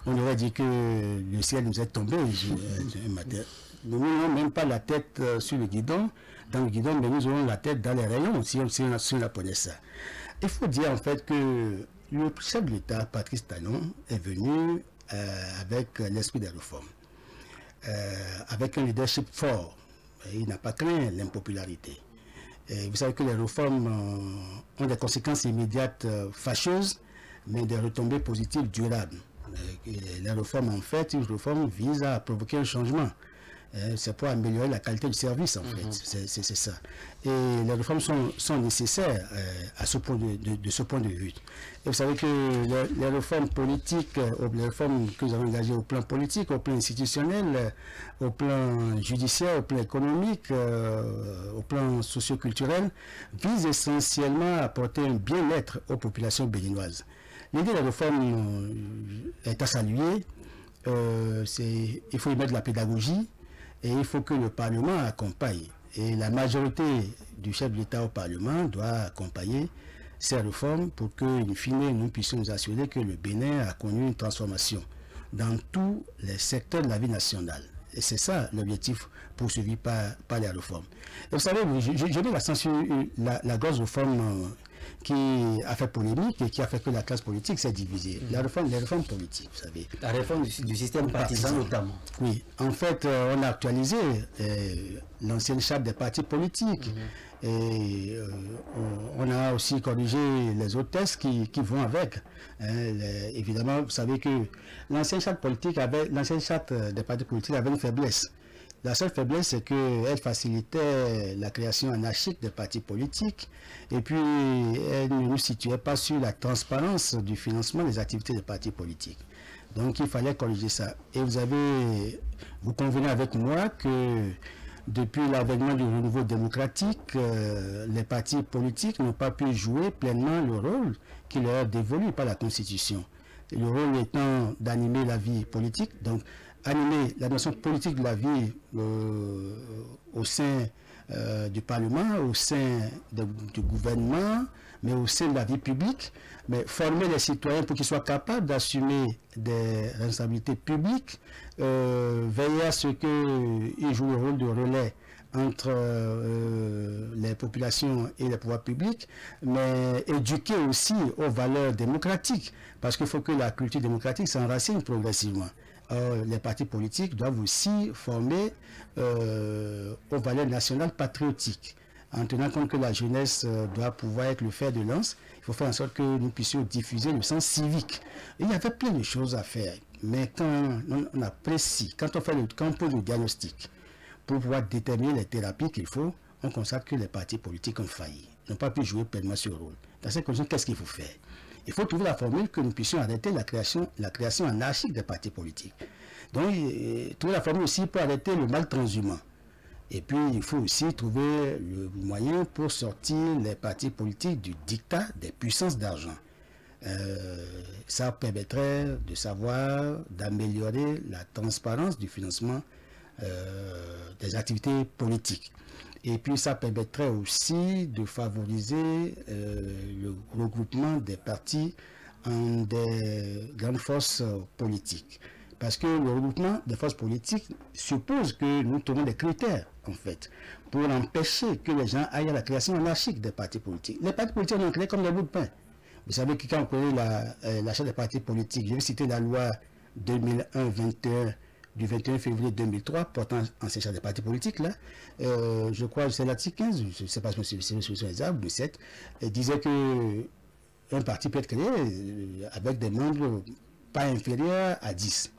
on aurait dit que le ciel nous est tombé un matin. Nous n'avons même pas la tête sur le guidon, dans le guidon, mais nous avons la tête dans les rayons, si on apprenait ça. Il faut dire en fait que le chef de l'État, Patrice Talon, est venu avec l'esprit des réformes, avec un leadership fort. Il n'a pas craint l'impopularité. Vous savez que les réformes ont des conséquences immédiates fâcheuses, mais des retombées positives durables. Les réformes, en fait, une réforme vise à provoquer un changement. C'est pour améliorer la qualité du service, en fait. C'est ça. Et les réformes sont nécessaires de ce point de vue. Et vous savez que les réformes politiques, les réformes que nous avons engagées au plan politique, au plan institutionnel, au plan judiciaire, au plan économique, au plan socio-culturel, visent essentiellement à apporter un bien-être aux populations béninoises. L'idée de la réforme est à saluer. Il faut y mettre de la pédagogie. Et il faut que le Parlement accompagne. Et la majorité du chef de l'État au Parlement doit accompagner ces réformes pour que, in fine, nous puissions nous assurer que le Bénin a connu une transformation dans tous les secteurs de la vie nationale. Et c'est ça l'objectif poursuivi par les réformes. Et vous savez, je mets l'accent sur la grosse réforme qui a fait polémique et qui a fait que la classe politique s'est divisée. Les réformes politiques, vous savez. La réforme du système partisan notamment. Oui, en fait, on a actualisé l'ancienne charte des partis politiques. Et on a aussi corrigé les autres textes qui vont avec. Évidemment, vous savez que l'ancienne charte des partis politiques avait une faiblesse. La seule faiblesse, c'est qu'elle facilitait la création anarchique des partis politiques et puis elle ne nous situait pas sur la transparence du financement des activités des partis politiques. Donc il fallait corriger ça. Et vous convenez avec moi que depuis l'avènement du renouveau démocratique, les partis politiques n'ont pas pu jouer pleinement le rôle qui leur est dévolu par la Constitution. Le rôle étant d'animer la vie politique, donc animer la notion politique de la vie au sein du Parlement, au sein du gouvernement, mais au sein de la vie publique, mais former les citoyens pour qu'ils soient capables d'assumer des responsabilités publiques, veiller à ce qu'ils jouent le rôle de relais entre les populations et les pouvoirs publics, mais éduquer aussi aux valeurs démocratiques, parce qu'il faut que la culture démocratique s'enracine progressivement. Les partis politiques doivent aussi former aux valeurs nationales patriotiques. En tenant compte que la jeunesse doit pouvoir être le fer de lance, il faut faire en sorte que nous puissions diffuser le sens civique. Et il y avait plein de choses à faire, mais quand on apprécie, quand on pose le diagnostic, pour pouvoir déterminer les thérapies qu'il faut, on constate que les partis politiques ont failli, n'ont pas pu jouer pleinement ce rôle. Dans ces conditions, qu'est-ce qu'il faut faire? Il faut trouver la formule que nous puissions arrêter la création anarchique des partis politiques. Donc, trouver la formule aussi pour arrêter le mal transhumant. Et puis, il faut aussi trouver le moyen pour sortir les partis politiques du diktat des puissances d'argent. Ça permettrait de savoir, d'améliorer la transparence du financement des activités politiques. Et puis ça permettrait aussi de favoriser le regroupement des partis en des grandes forces politiques. Parce que le regroupement des forces politiques suppose que nous trouvons des critères, en fait, pour empêcher que les gens aillent à la création anarchique des partis politiques. Les partis politiques sont créés comme des bouts de pain. Vous savez que quand on connaît l'achat des partis politiques, je vais citer la loi 2001-21 du 21 février 2003 portant ancien charte des partis politiques, là, je crois que c'est l'article 15, je ne sais pas si c'est une solution exacte, ou 7, disait que un parti peut être créé avec des membres pas inférieurs à 10.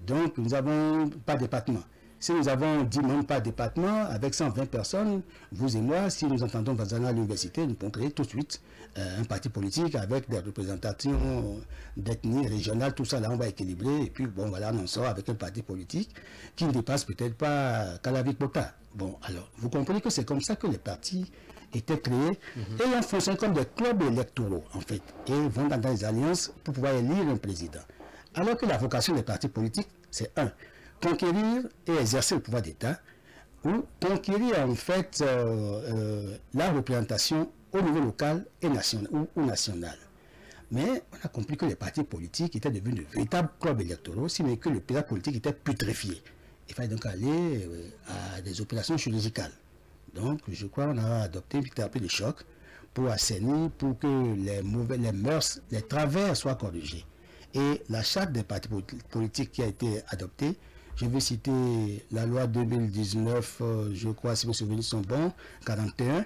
Donc, nous n'avons pas de département. Si nous avons 10 membres par département, avec 120 personnes, vous et moi, si nous entendons Vazana à l'université, nous pouvons créer tout de suite un parti politique avec des représentations d'ethnie régionale, tout ça, là, on va équilibrer. Et puis, bon, voilà, on en sort avec un parti politique qui ne dépasse peut-être pas Kalavi Kota. Bon, alors, vous comprenez que c'est comme ça que les partis étaient créés et ils fonctionnent comme des clubs électoraux, en fait, et vont dans des alliances pour pouvoir élire un président. Alors que la vocation des partis politiques, c'est conquérir et exercer le pouvoir d'État, ou conquérir en fait la représentation au niveau local et national, ou national. Mais on a compris que les partis politiques étaient devenus de véritables clubs électoraux, si bien que le paysage politique était putréfié. Il fallait donc aller à des opérations chirurgicales. Donc je crois qu'on a adopté une thérapie de choc pour assainir, pour que les mœurs, les travers soient corrigés. Et la charte des partis politiques qui a été adoptée, je vais citer la loi 2019, je crois, si mes souvenirs sont bons, 41,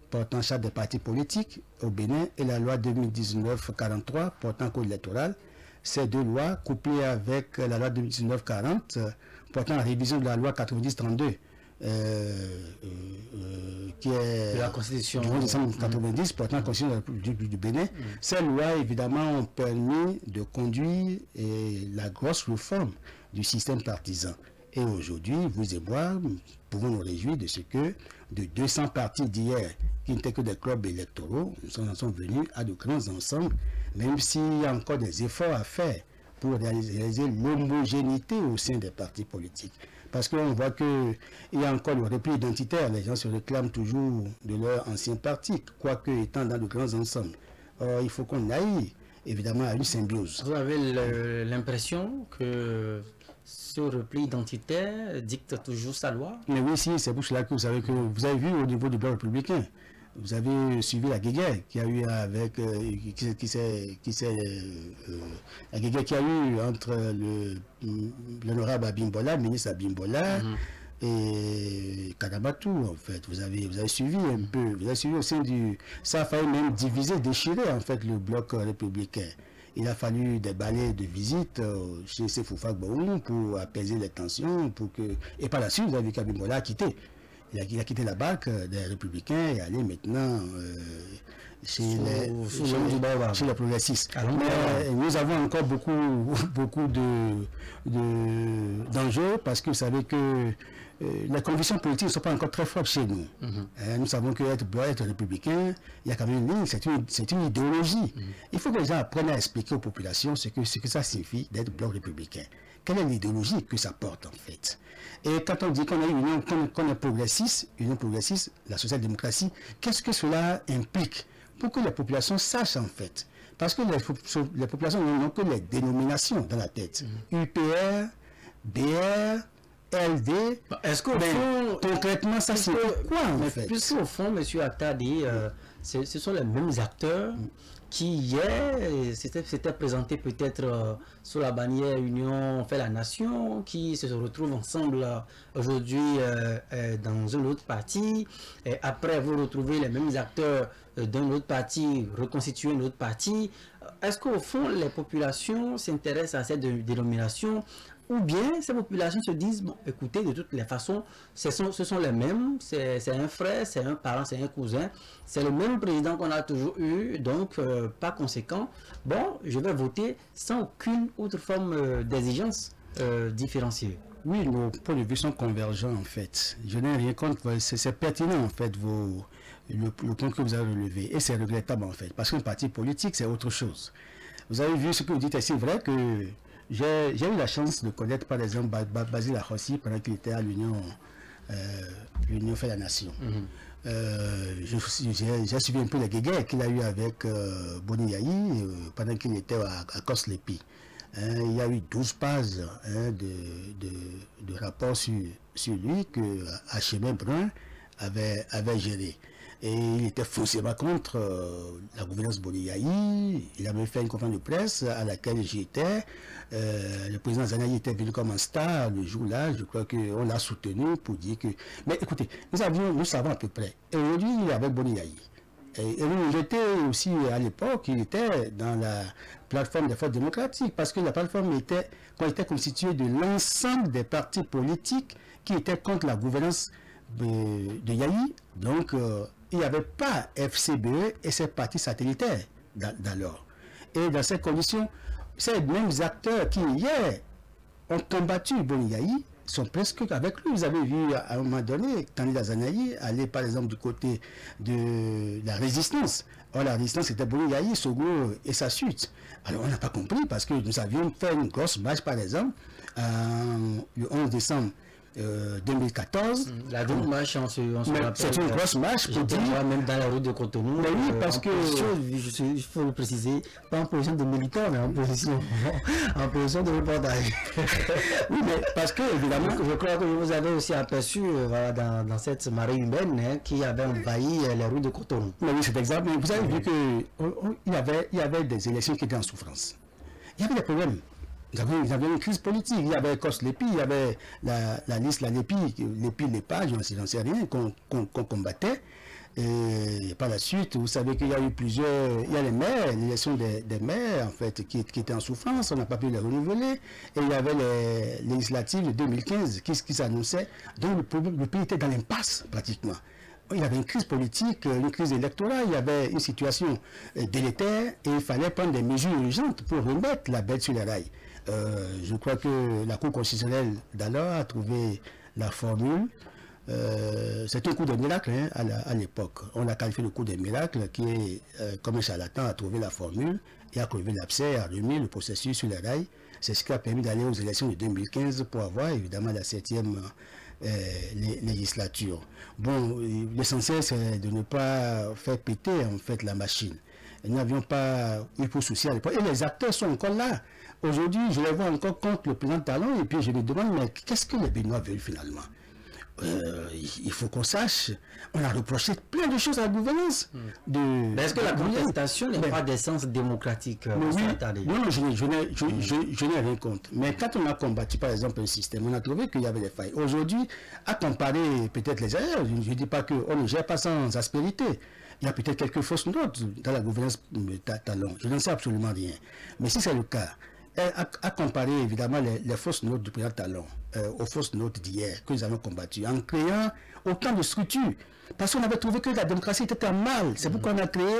portant charte des partis politiques au Bénin, et la loi 2019-43, portant code électoral. Ces deux lois, couplées avec la loi 2019-40, portant la révision de la loi 90-32, qui est de la Constitution du 90 portant la Constitution du Bénin. Ces lois, évidemment, ont permis de conduire la grosse réforme du système partisan. Et aujourd'hui, vous et moi, nous pouvons nous réjouir de ce que de 200 partis d'hier, qui n'étaient que des clubs électoraux, nous en sommes venus à de grands ensembles, même s'il y a encore des efforts à faire pour réaliser l'homogénéité au sein des partis politiques. Parce qu'on voit qu'il y a encore le repli identitaire, les gens se réclament toujours de leur ancien parti, quoique étant dans de grands ensembles. Or, il faut qu'on aille évidemment à une symbiose. Vous avez l'impression que ce repli identitaire dicte toujours sa loi? Mais oui, si, c'est pour cela que vous savez vu au niveau du bloc républicain, vous avez suivi la guéguerre qu'il y a eu avec la guéguerre qu'il y a eu entre l'honorable Abimbola, ministre Abimbola, et Kadamatou, en fait. Vous avez suivi un peu, vous avez suivi au sein du... Ça a failli même diviser, déchirer, en fait, le bloc républicain. Il a fallu des balais de visite chez Sefoufa Gboum pour apaiser les tensions, et par la suite, vous avez vu qu'Abimbola a quitté. Il a quitté la barque des Républicains et allé maintenant chez les progressistes. Mais nous avons encore beaucoup d'enjeux parce que vous savez que les convictions politiques ne sont pas encore très fortes chez nous. Nous savons qu'être républicain, il y a quand même une ligne, c'est une idéologie. Il faut que les gens apprennent à expliquer aux populations ce que ça signifie d'être bloc républicain. Quelle est l'idéologie que ça porte en fait? Et quand on dit qu'on a une union, qu'on est progressiste, la social-démocratie, qu'est-ce que cela implique? Pour que les populations sachent en fait. Parce que les populations n'ont que les dénominations dans la tête. UPR, BR, LD. Est-ce qu'au fond, concrètement, ça c'est quoi en fait? Puisqu'au fond, M. Atta dit, ce sont les mêmes acteurs qui hier s'étaient présentés peut-être sous la bannière Union fait la nation, qui se retrouvent ensemble aujourd'hui dans un autre parti. Et après, vous retrouvez les mêmes acteurs d'un autre parti, reconstituer un autre parti. Est-ce qu'au fond, les populations s'intéressent à cette dénomination? Ou bien ces populations se disent, bon, écoutez, de toutes les façons, ce sont les mêmes, c'est un frère, c'est un parent, c'est un cousin, c'est le même président qu'on a toujours eu, donc pas conséquent. Bon, je vais voter sans aucune autre forme d'exigence différenciée. Oui, nos points de vue sont convergents en fait. Je n'ai rien contre, c'est pertinent en fait le point que vous avez relevé. Et c'est regrettable en fait, parce qu'un parti politique c'est autre chose. Vous avez vu ce que vous dites, et c'est vrai que j'ai eu la chance de connaître par exemple Basile Ahossi pendant qu'il était à l'Union fait la nation. J'ai suivi un peu la guéguerre qu'il a eu avec Boni Yayi pendant qu'il était à Koslepi. Il y a eu 12 pages de rapports sur lui que Hachemé Brun avait géré. Et il était forcément contre la gouvernance Boni Yayi. Il avait fait une conférence de presse à laquelle j'étais. Le président Zanayi était venu comme un star le jour-là. Je crois qu'on l'a soutenu pour dire que... Mais écoutez, nous savons à peu près. Et aujourd'hui, il est avec Boni Yayi. Et nous, j'étais aussi à l'époque, il était dans la plateforme des forces démocratiques, parce que la plateforme était constituée de l'ensemble des partis politiques qui étaient contre la gouvernance de Yayi. Donc, il n'y avait pas FCBE et ses partis satellitaires d'alors. Et dans ces conditions, ces mêmes acteurs qui hier ont combattu Boni Yayi sont presque avec lui. Vous avez vu à un moment donné, candidat Zanayi aller par exemple du côté de la résistance. Or la résistance c'était Boni Yayi, Sogo et sa suite. Alors on n'a pas compris parce que nous avions fait une grosse marche par exemple le 11 décembre 2014. La grande marche, c'est une grosse marche pour dire... Même dans la route de Cotonou. Mais oui, parce que... Il faut le préciser, pas en position de militant, mais en position de reportage. Oui, mais parce que, évidemment... Je crois que vous avez aussi aperçu voilà, dans cette marée humaine qui avait envahi les routes de Cotonou. Mais oui, c'est exact. Mais vous avez vu qu'il y avait des élections qui étaient en souffrance. Il y avait des problèmes. Ils avaient une crise politique. Il y avait Koslepi, il y avait la liste, la Lépi, Lépage, j'en sais rien, qu'on combattait. Et par la suite, vous savez qu'il y a eu il y a les maires, l'élection des maires, en fait, qui étaient en souffrance, on n'a pas pu les renouveler. Et il y avait les législatives de 2015 qui s'annonçaient. Donc le pays était dans l'impasse, pratiquement. Il y avait une crise politique, une crise électorale, il y avait une situation délétère et il fallait prendre des mesures urgentes pour remettre la bête sur les rails. Je crois que la Cour constitutionnelle d'alors a trouvé la formule. C'est un coup de miracle à l'époque. On l'a qualifié de coup de miracle qui est, comme un charlatan, a trouvé la formule et a crevé l'abcès, a remis le processus sur les rails. C'est ce qui a permis d'aller aux élections de 2015 pour avoir évidemment la 7e législature. Bon, l'essentiel c'est de ne pas faire péter en fait la machine. Nous n'avions pas eu pour souci à l'époque. Et les acteurs sont encore là. Aujourd'hui, je les vois encore contre le président Talon et puis je me demande, mais qu'est-ce que les Béninois veulent finalement? il faut qu'on sache, on a reproché plein de choses à la gouvernance. Mais est-ce que la contestation n'est pas d'essence démocratique? Non, je n'ai rien contre. Mais quand on a combattu par exemple un système, on a trouvé qu'il y avait des failles. Aujourd'hui, à comparer peut-être les erreurs, je ne dis pas qu'on ne gère pas sans aspérité. Il y a peut-être quelques fausses notes dans la gouvernance Talon. Je n'en sais absolument rien. Mais si c'est le cas, à comparer évidemment les fausses notes du président Talon aux fausses notes d'hier que nous avons combattues, en créant autant de structures, parce qu'on avait trouvé que la démocratie était en mal. C'est pourquoi on a créé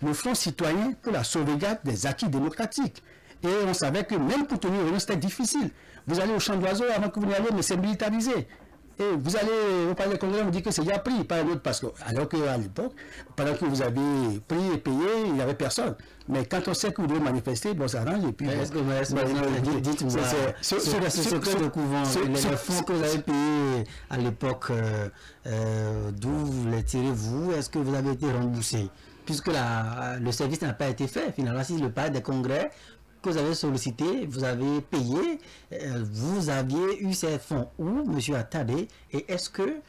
le Front citoyen pour la sauvegarde des acquis démocratiques. Et on savait que même pour tenir une c'était difficile. Vous allez au champ d'oiseaux avant que vous n'y allez, mais c'est militarisé. Et vous allez au palais des congrès, vous dites que c'est déjà pris par un autre, parce que, alors qu'à l'époque, pendant que vous avez pris et payé, il n'y avait personne. Mais quand on sait que vous devez manifester, bon, ça arrange, et puis... Dites-moi, ce secret de couvent, les fonds que vous avez payés à l'époque, d'où les tirez-vous? Est-ce que vous avez été remboursé? Puisque le service n'a pas été fait, finalement, si le palais des congrès que vous avez sollicité, vous avez payé, vous aviez eu ces fonds où, M. Attadé, et est-ce que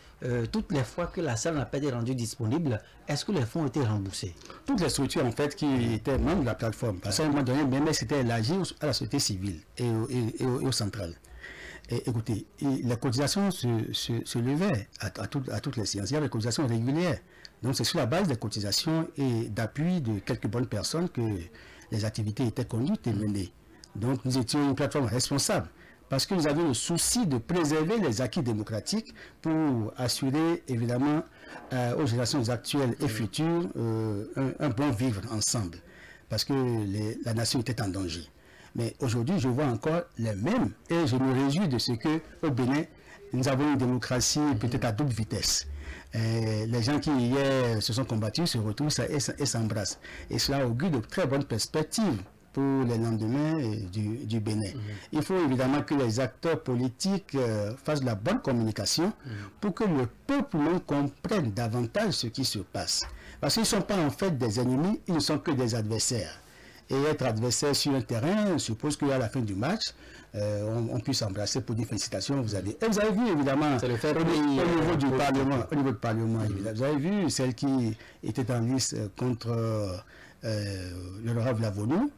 toutes les fois que la salle n'a pas été rendue disponible, est-ce que les fonds ont été remboursés? Toutes les structures en fait qui étaient membres de la plateforme, parce qu'à un moment donné, même c'était élargi à la société civile et aux centrales. Et écoutez, les cotisations se levaient à toutes les séances. Il y avait des cotisations régulières. Donc c'est sur la base des cotisations et d'appui de quelques bonnes personnes que les activités étaient conduites et menées. Donc nous étions une plateforme responsable parce que nous avions le souci de préserver les acquis démocratiques pour assurer évidemment aux générations actuelles et futures un bon vivre ensemble parce que la nation était en danger. Mais aujourd'hui, je vois encore les mêmes et je me réjouis de ce qu'au Bénin, nous avons une démocratie peut-être à double vitesse. Les gens qui hier se sont combattus se retrouvent et s'embrassent. Et cela augure de très bonnes perspectives pour les lendemains du Bénin. Il faut évidemment que les acteurs politiques fassent de la bonne communication pour que le peuple comprenne davantage ce qui se passe. Parce qu'ils ne sont pas en fait des ennemis, ils ne sont que des adversaires. Et être adversaire sur un terrain suppose qu'à la fin du match, on puisse s'embrasser pour dire félicitations. Vous avez vu évidemment au niveau du Parlement, évidemment. Vous avez vu celle qui était en lice contre l'honorable Lavonou.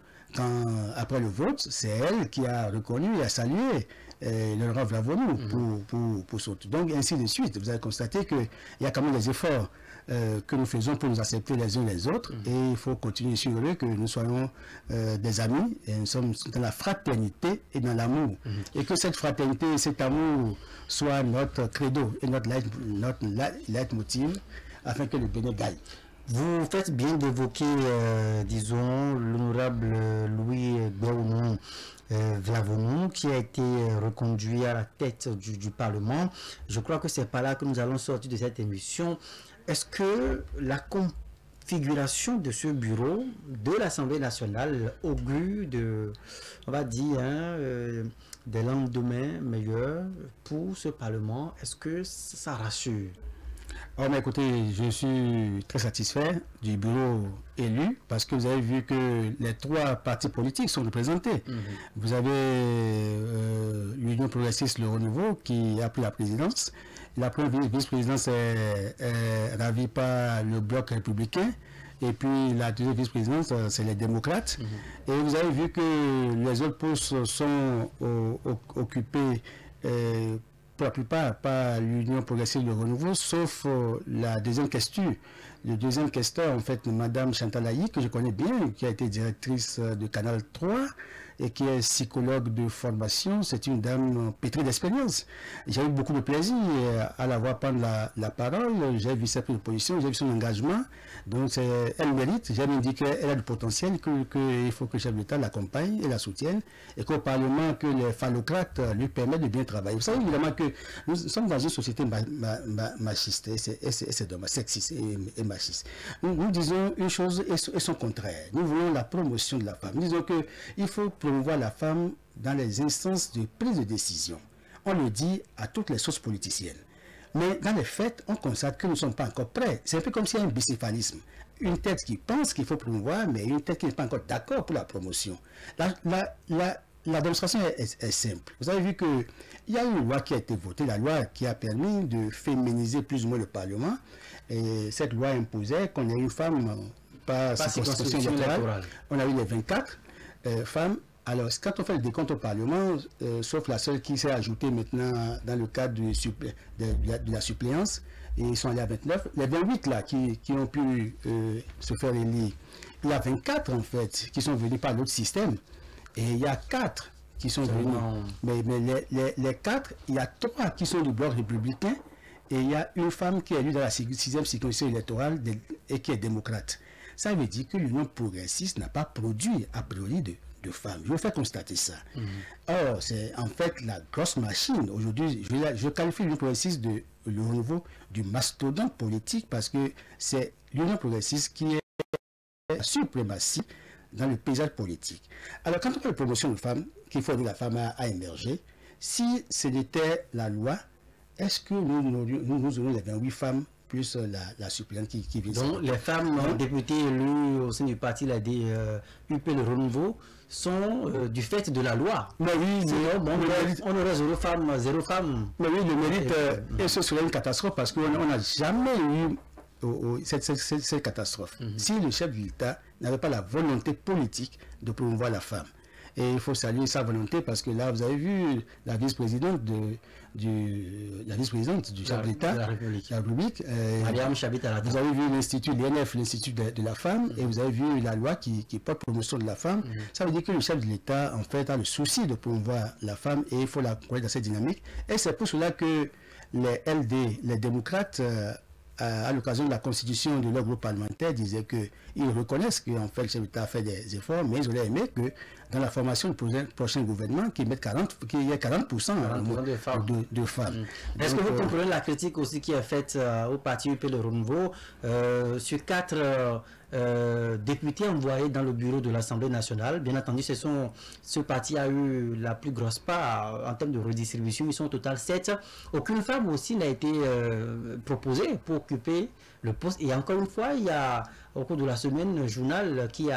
Après le vote, c'est elle qui a reconnu et a salué l'honorable Lavonou pour sauter. Donc ainsi de suite. Vous avez constaté qu'il y a quand même des efforts que nous faisons pour nous accepter les uns les autres et il faut continuer sur eux que nous soyons des amis et nous sommes dans la fraternité et dans l'amour et que cette fraternité et cet amour soient notre credo et notre leitmotiv afin que le Bénin gagne. Vous faites bien d'évoquer, disons, l'honorable Louis Gbagbo Vlavonou qui a été reconduit à la tête du Parlement. Je crois que c'est par là que nous allons sortir de cette émission. Est-ce que la configuration de ce bureau de l'Assemblée nationale augure de, on va dire, des lendemains meilleurs pour ce Parlement? Est-ce que ça rassure? Oh, mais écoutez, je suis très satisfait du bureau élu parce que vous avez vu que les trois partis politiques sont représentés. Vous avez l'Union progressiste, le renouveau, qui a pris la présidence. La première vice-présidence est ravie par le bloc républicain. Et puis la deuxième vice-présidence, c'est les démocrates. Et vous avez vu que les autres postes sont occupés pour la plupart par l'Union progressive de renouveau, sauf la deuxième questure. Le deuxième questeur, en fait, Madame Chantal Ayi, que je connais bien, qui a été directrice de Canal 3 et qui est psychologue de formation. C'est une dame pétrie d'expérience. J'ai eu beaucoup de plaisir à la voir prendre la parole. J'ai vu sa prise de position, j'ai vu son engagement. Donc, elle mérite. J'ai même dit qu'elle a du potentiel, qu'il faut que le chef d'État l'accompagne et la soutienne, et qu'au Parlement, que les phallocrates lui permettent de bien travailler. Vous savez évidemment que nous sommes dans une société machiste, et c'est dommage, sexiste et machiste. Nous disons une chose et son contraire. Nous voulons la promotion de la femme. Nous disons qu'il faut promouvoir la femme dans les instances de prise de décision. On le dit à toutes les sources politiciennes. Mais dans les faits, on constate que nous ne sommes pas encore prêts. C'est un peu comme s'il y a un bicéphalisme. Une tête qui pense qu'il faut promouvoir, mais une tête qui n'est pas encore d'accord pour la promotion. la démonstration est simple. Vous avez vu qu'il y a une loi qui a été votée, la loi qui a permis de féminiser plus ou moins le Parlement. Et cette loi imposait qu'on ait une femme par circonscription électorale. On a eu les 24 femmes. Alors, quand on fait le décompte au Parlement, sauf la seule qui s'est ajoutée maintenant dans le cadre de la suppléance, et ils sont allés à 29, les 28 là qui ont pu se faire élire, il y a 24 en fait qui sont venus par l'autre système, et il y a 4 qui sont venus. Mais les 4, il y a 3 qui sont du bloc républicain, et il y a une femme qui est élue dans la 6e circonscription électorale et qui est démocrate. Ça veut dire que l'Union progressiste n'a pas produit a priori de femmes. Je vous fais constater ça. Or, c'est en fait la grosse machine. Aujourd'hui, je qualifie l'Union progressiste de le renouveau du mastodonte politique parce que c'est l'Union progressiste qui est la suprématie dans le paysage politique. Alors, quand on parle de promotion de femmes, qu'il faut aider la femme à émerger, si ce n'était la loi, est-ce que nous aurions les 28 femmes plus la suppléante qui vient. Donc, les femmes députées élues au sein du parti UP Le Renouveau sont du fait de la loi. Mais oui, on aurait zéro femme. Mais oui, le mérite, et ce serait une catastrophe parce qu'on n'a jamais eu cette catastrophe. Si le chef de l'État n'avait pas la volonté politique de promouvoir la femme. Et il faut saluer sa volonté parce que là, vous avez vu la vice-présidente du chef d'État, la République. Vous avez vu l'Institut, l'INF, l'Institut de la femme, et vous avez vu la loi qui porte promotion de la femme. Ça veut dire que le chef de l'État, en fait, a le souci de promouvoir la femme et il faut la croire dans cette dynamique. Et c'est pour cela que les LD, les démocrates, à l'occasion de la constitution de leur groupe parlementaire, disaient qu'ils reconnaissent qu'en fait le chef d'État a fait des efforts, mais ils auraient aimé que dans la formation du prochain gouvernement, qu'il y ait 40% de femmes. Est-ce que vous comprenez la critique aussi qui est faite au parti UP Le Renouveau sur 4 députés envoyés dans le bureau de l'Assemblée nationale? Bien entendu, ce parti a eu la plus grosse part en termes de redistribution. Ils sont au total 7. Aucune femme aussi n'a été proposée pour occuper le poste. Et encore une fois, il y a au cours de la semaine un journal qui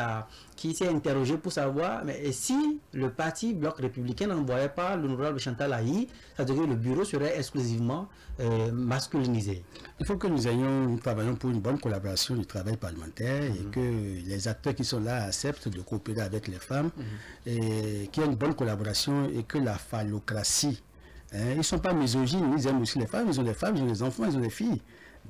s'est interrogé pour savoir mais si le parti Bloc républicain n'envoyait pas l'honorable Chantal Ahi, ça veut dire que le bureau serait exclusivement masculinisé. Il faut que nous travaillions pour une bonne collaboration du travail parlementaire et que les acteurs qui sont là acceptent de coopérer avec les femmes et qu'il y ait une bonne collaboration et que la phallocratie, ils ne sont pas misogynes, ils aiment aussi les femmes, ils ont des enfants, ils ont des filles.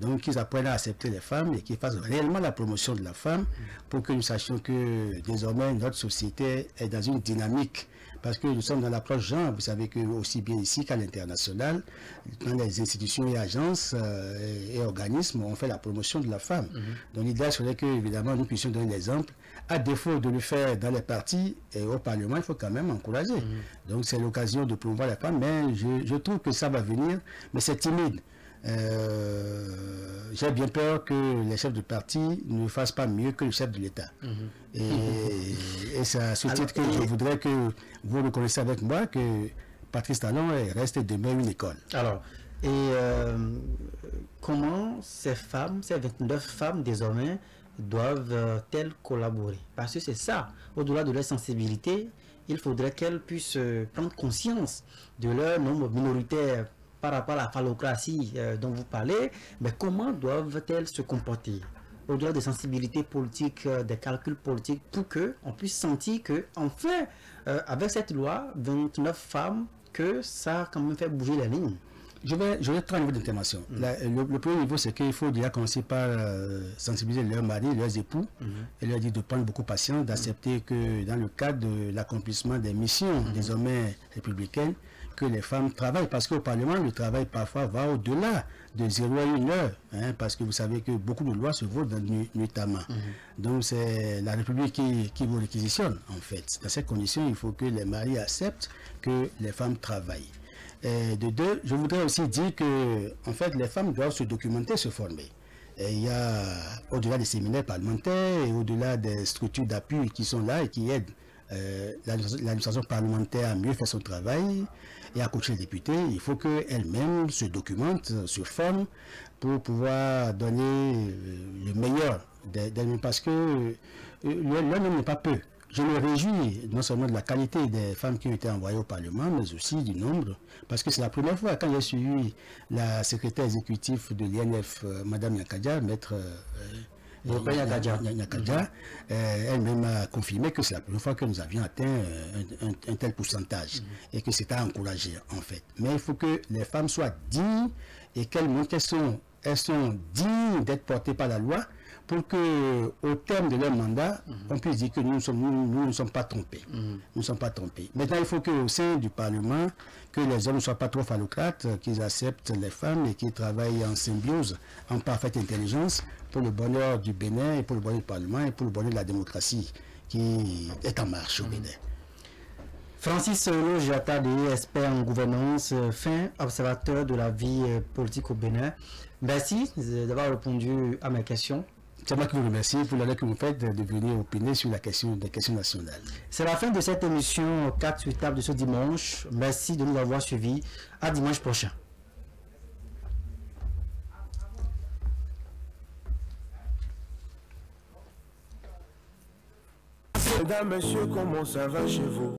Donc, ils apprennent à accepter les femmes et qu'ils fassent réellement la promotion de la femme pour que nous sachions que désormais notre société est dans une dynamique. Parce que nous sommes dans l'approche genre, vous savez que aussi bien ici qu'à l'international, dans les institutions et agences et organismes, on fait la promotion de la femme. Donc l'idée serait que, évidemment, nous puissions donner l'exemple. À défaut de le faire dans les partis et au Parlement, il faut quand même encourager. Donc c'est l'occasion de promouvoir la femme, mais je trouve que ça va venir, mais c'est timide. J'ai bien peur que les chefs de parti ne fassent pas mieux que le chef de l'État. Et c'est à ce titre que je voudrais que vous reconnaissiez avec moi que Patrice Talon reste demain une école. Alors, comment ces 29 femmes désormais, doivent-elles collaborer? Parce que c'est ça, au-delà de leur sensibilité, il faudrait qu'elles puissent prendre conscience de leur nombre minoritaire par rapport à la phallocratie dont vous parlez, mais comment doivent-elles se comporter au-delà des sensibilités politiques, des calculs politiques, pour qu'on puisse sentir que, enfin, avec cette loi, 29 femmes, que ça a quand même fait bouger les lignes. Je vais 3 niveaux d'intervention. Le premier niveau, c'est qu'il faut déjà commencer par sensibiliser leurs maris, leurs époux, et leur dire de prendre beaucoup patience, d'accepter que dans le cadre de l'accomplissement des missions désormais républicaines, que les femmes travaillent, parce qu'au Parlement, le travail parfois va au-delà de 0 à 1 heure, parce que vous savez que beaucoup de lois se votent nuitamment. Donc c'est la République qui vous réquisitionne, en fait. Dans ces conditions, il faut que les maris acceptent que les femmes travaillent. Et de deux, je voudrais aussi dire que, en fait, les femmes doivent se documenter, se former. Et il y a, au-delà des séminaires parlementaires et au-delà des structures d'appui qui sont là et qui aident l'administration parlementaire à mieux faire son travail et à coacher les députés, il faut qu'elle-même se documente, se forme pour pouvoir donner le meilleur d'elle-même, parce que l'homme n'est pas peu. je me réjouis non seulement de la qualité des femmes qui ont été envoyées au Parlement, mais aussi du nombre, parce que c'est la première fois quand j'ai suivi la secrétaire exécutive de l'INF, Madame Nyakadia, maître Nyakadia, elle-même a confirmé que c'est la première fois que nous avions atteint un tel pourcentage et que c'était à encourager en fait. Mais il faut que les femmes soient dignes et qu'elles montrent qu'elles sont dignes d'être portées par la loi pour que, au terme de leur mandat, on puisse dire que nous ne sommes pas trompés. Nous ne sommes pas trompés. Maintenant, il faut qu'au sein du Parlement, que les hommes ne soient pas trop phallocrates, qu'ils acceptent les femmes et qu'ils travaillent en symbiose, en parfaite intelligence, pour le bonheur du Bénin et pour le bonheur du Parlement et pour le bonheur de la démocratie qui est en marche au Bénin. Francis Logiatade, expert en gouvernance, fin observateur de la vie politique au Bénin. Merci d'avoir répondu à mes questions. C'est moi qui vous remercie pour l'honneur que vous faites de venir opiner sur la question des questions nationales. C'est la fin de cette émission 4 sur table de ce dimanche. Merci de nous avoir suivis. À dimanche prochain. Mesdames, messieurs, comment ça va chez vous?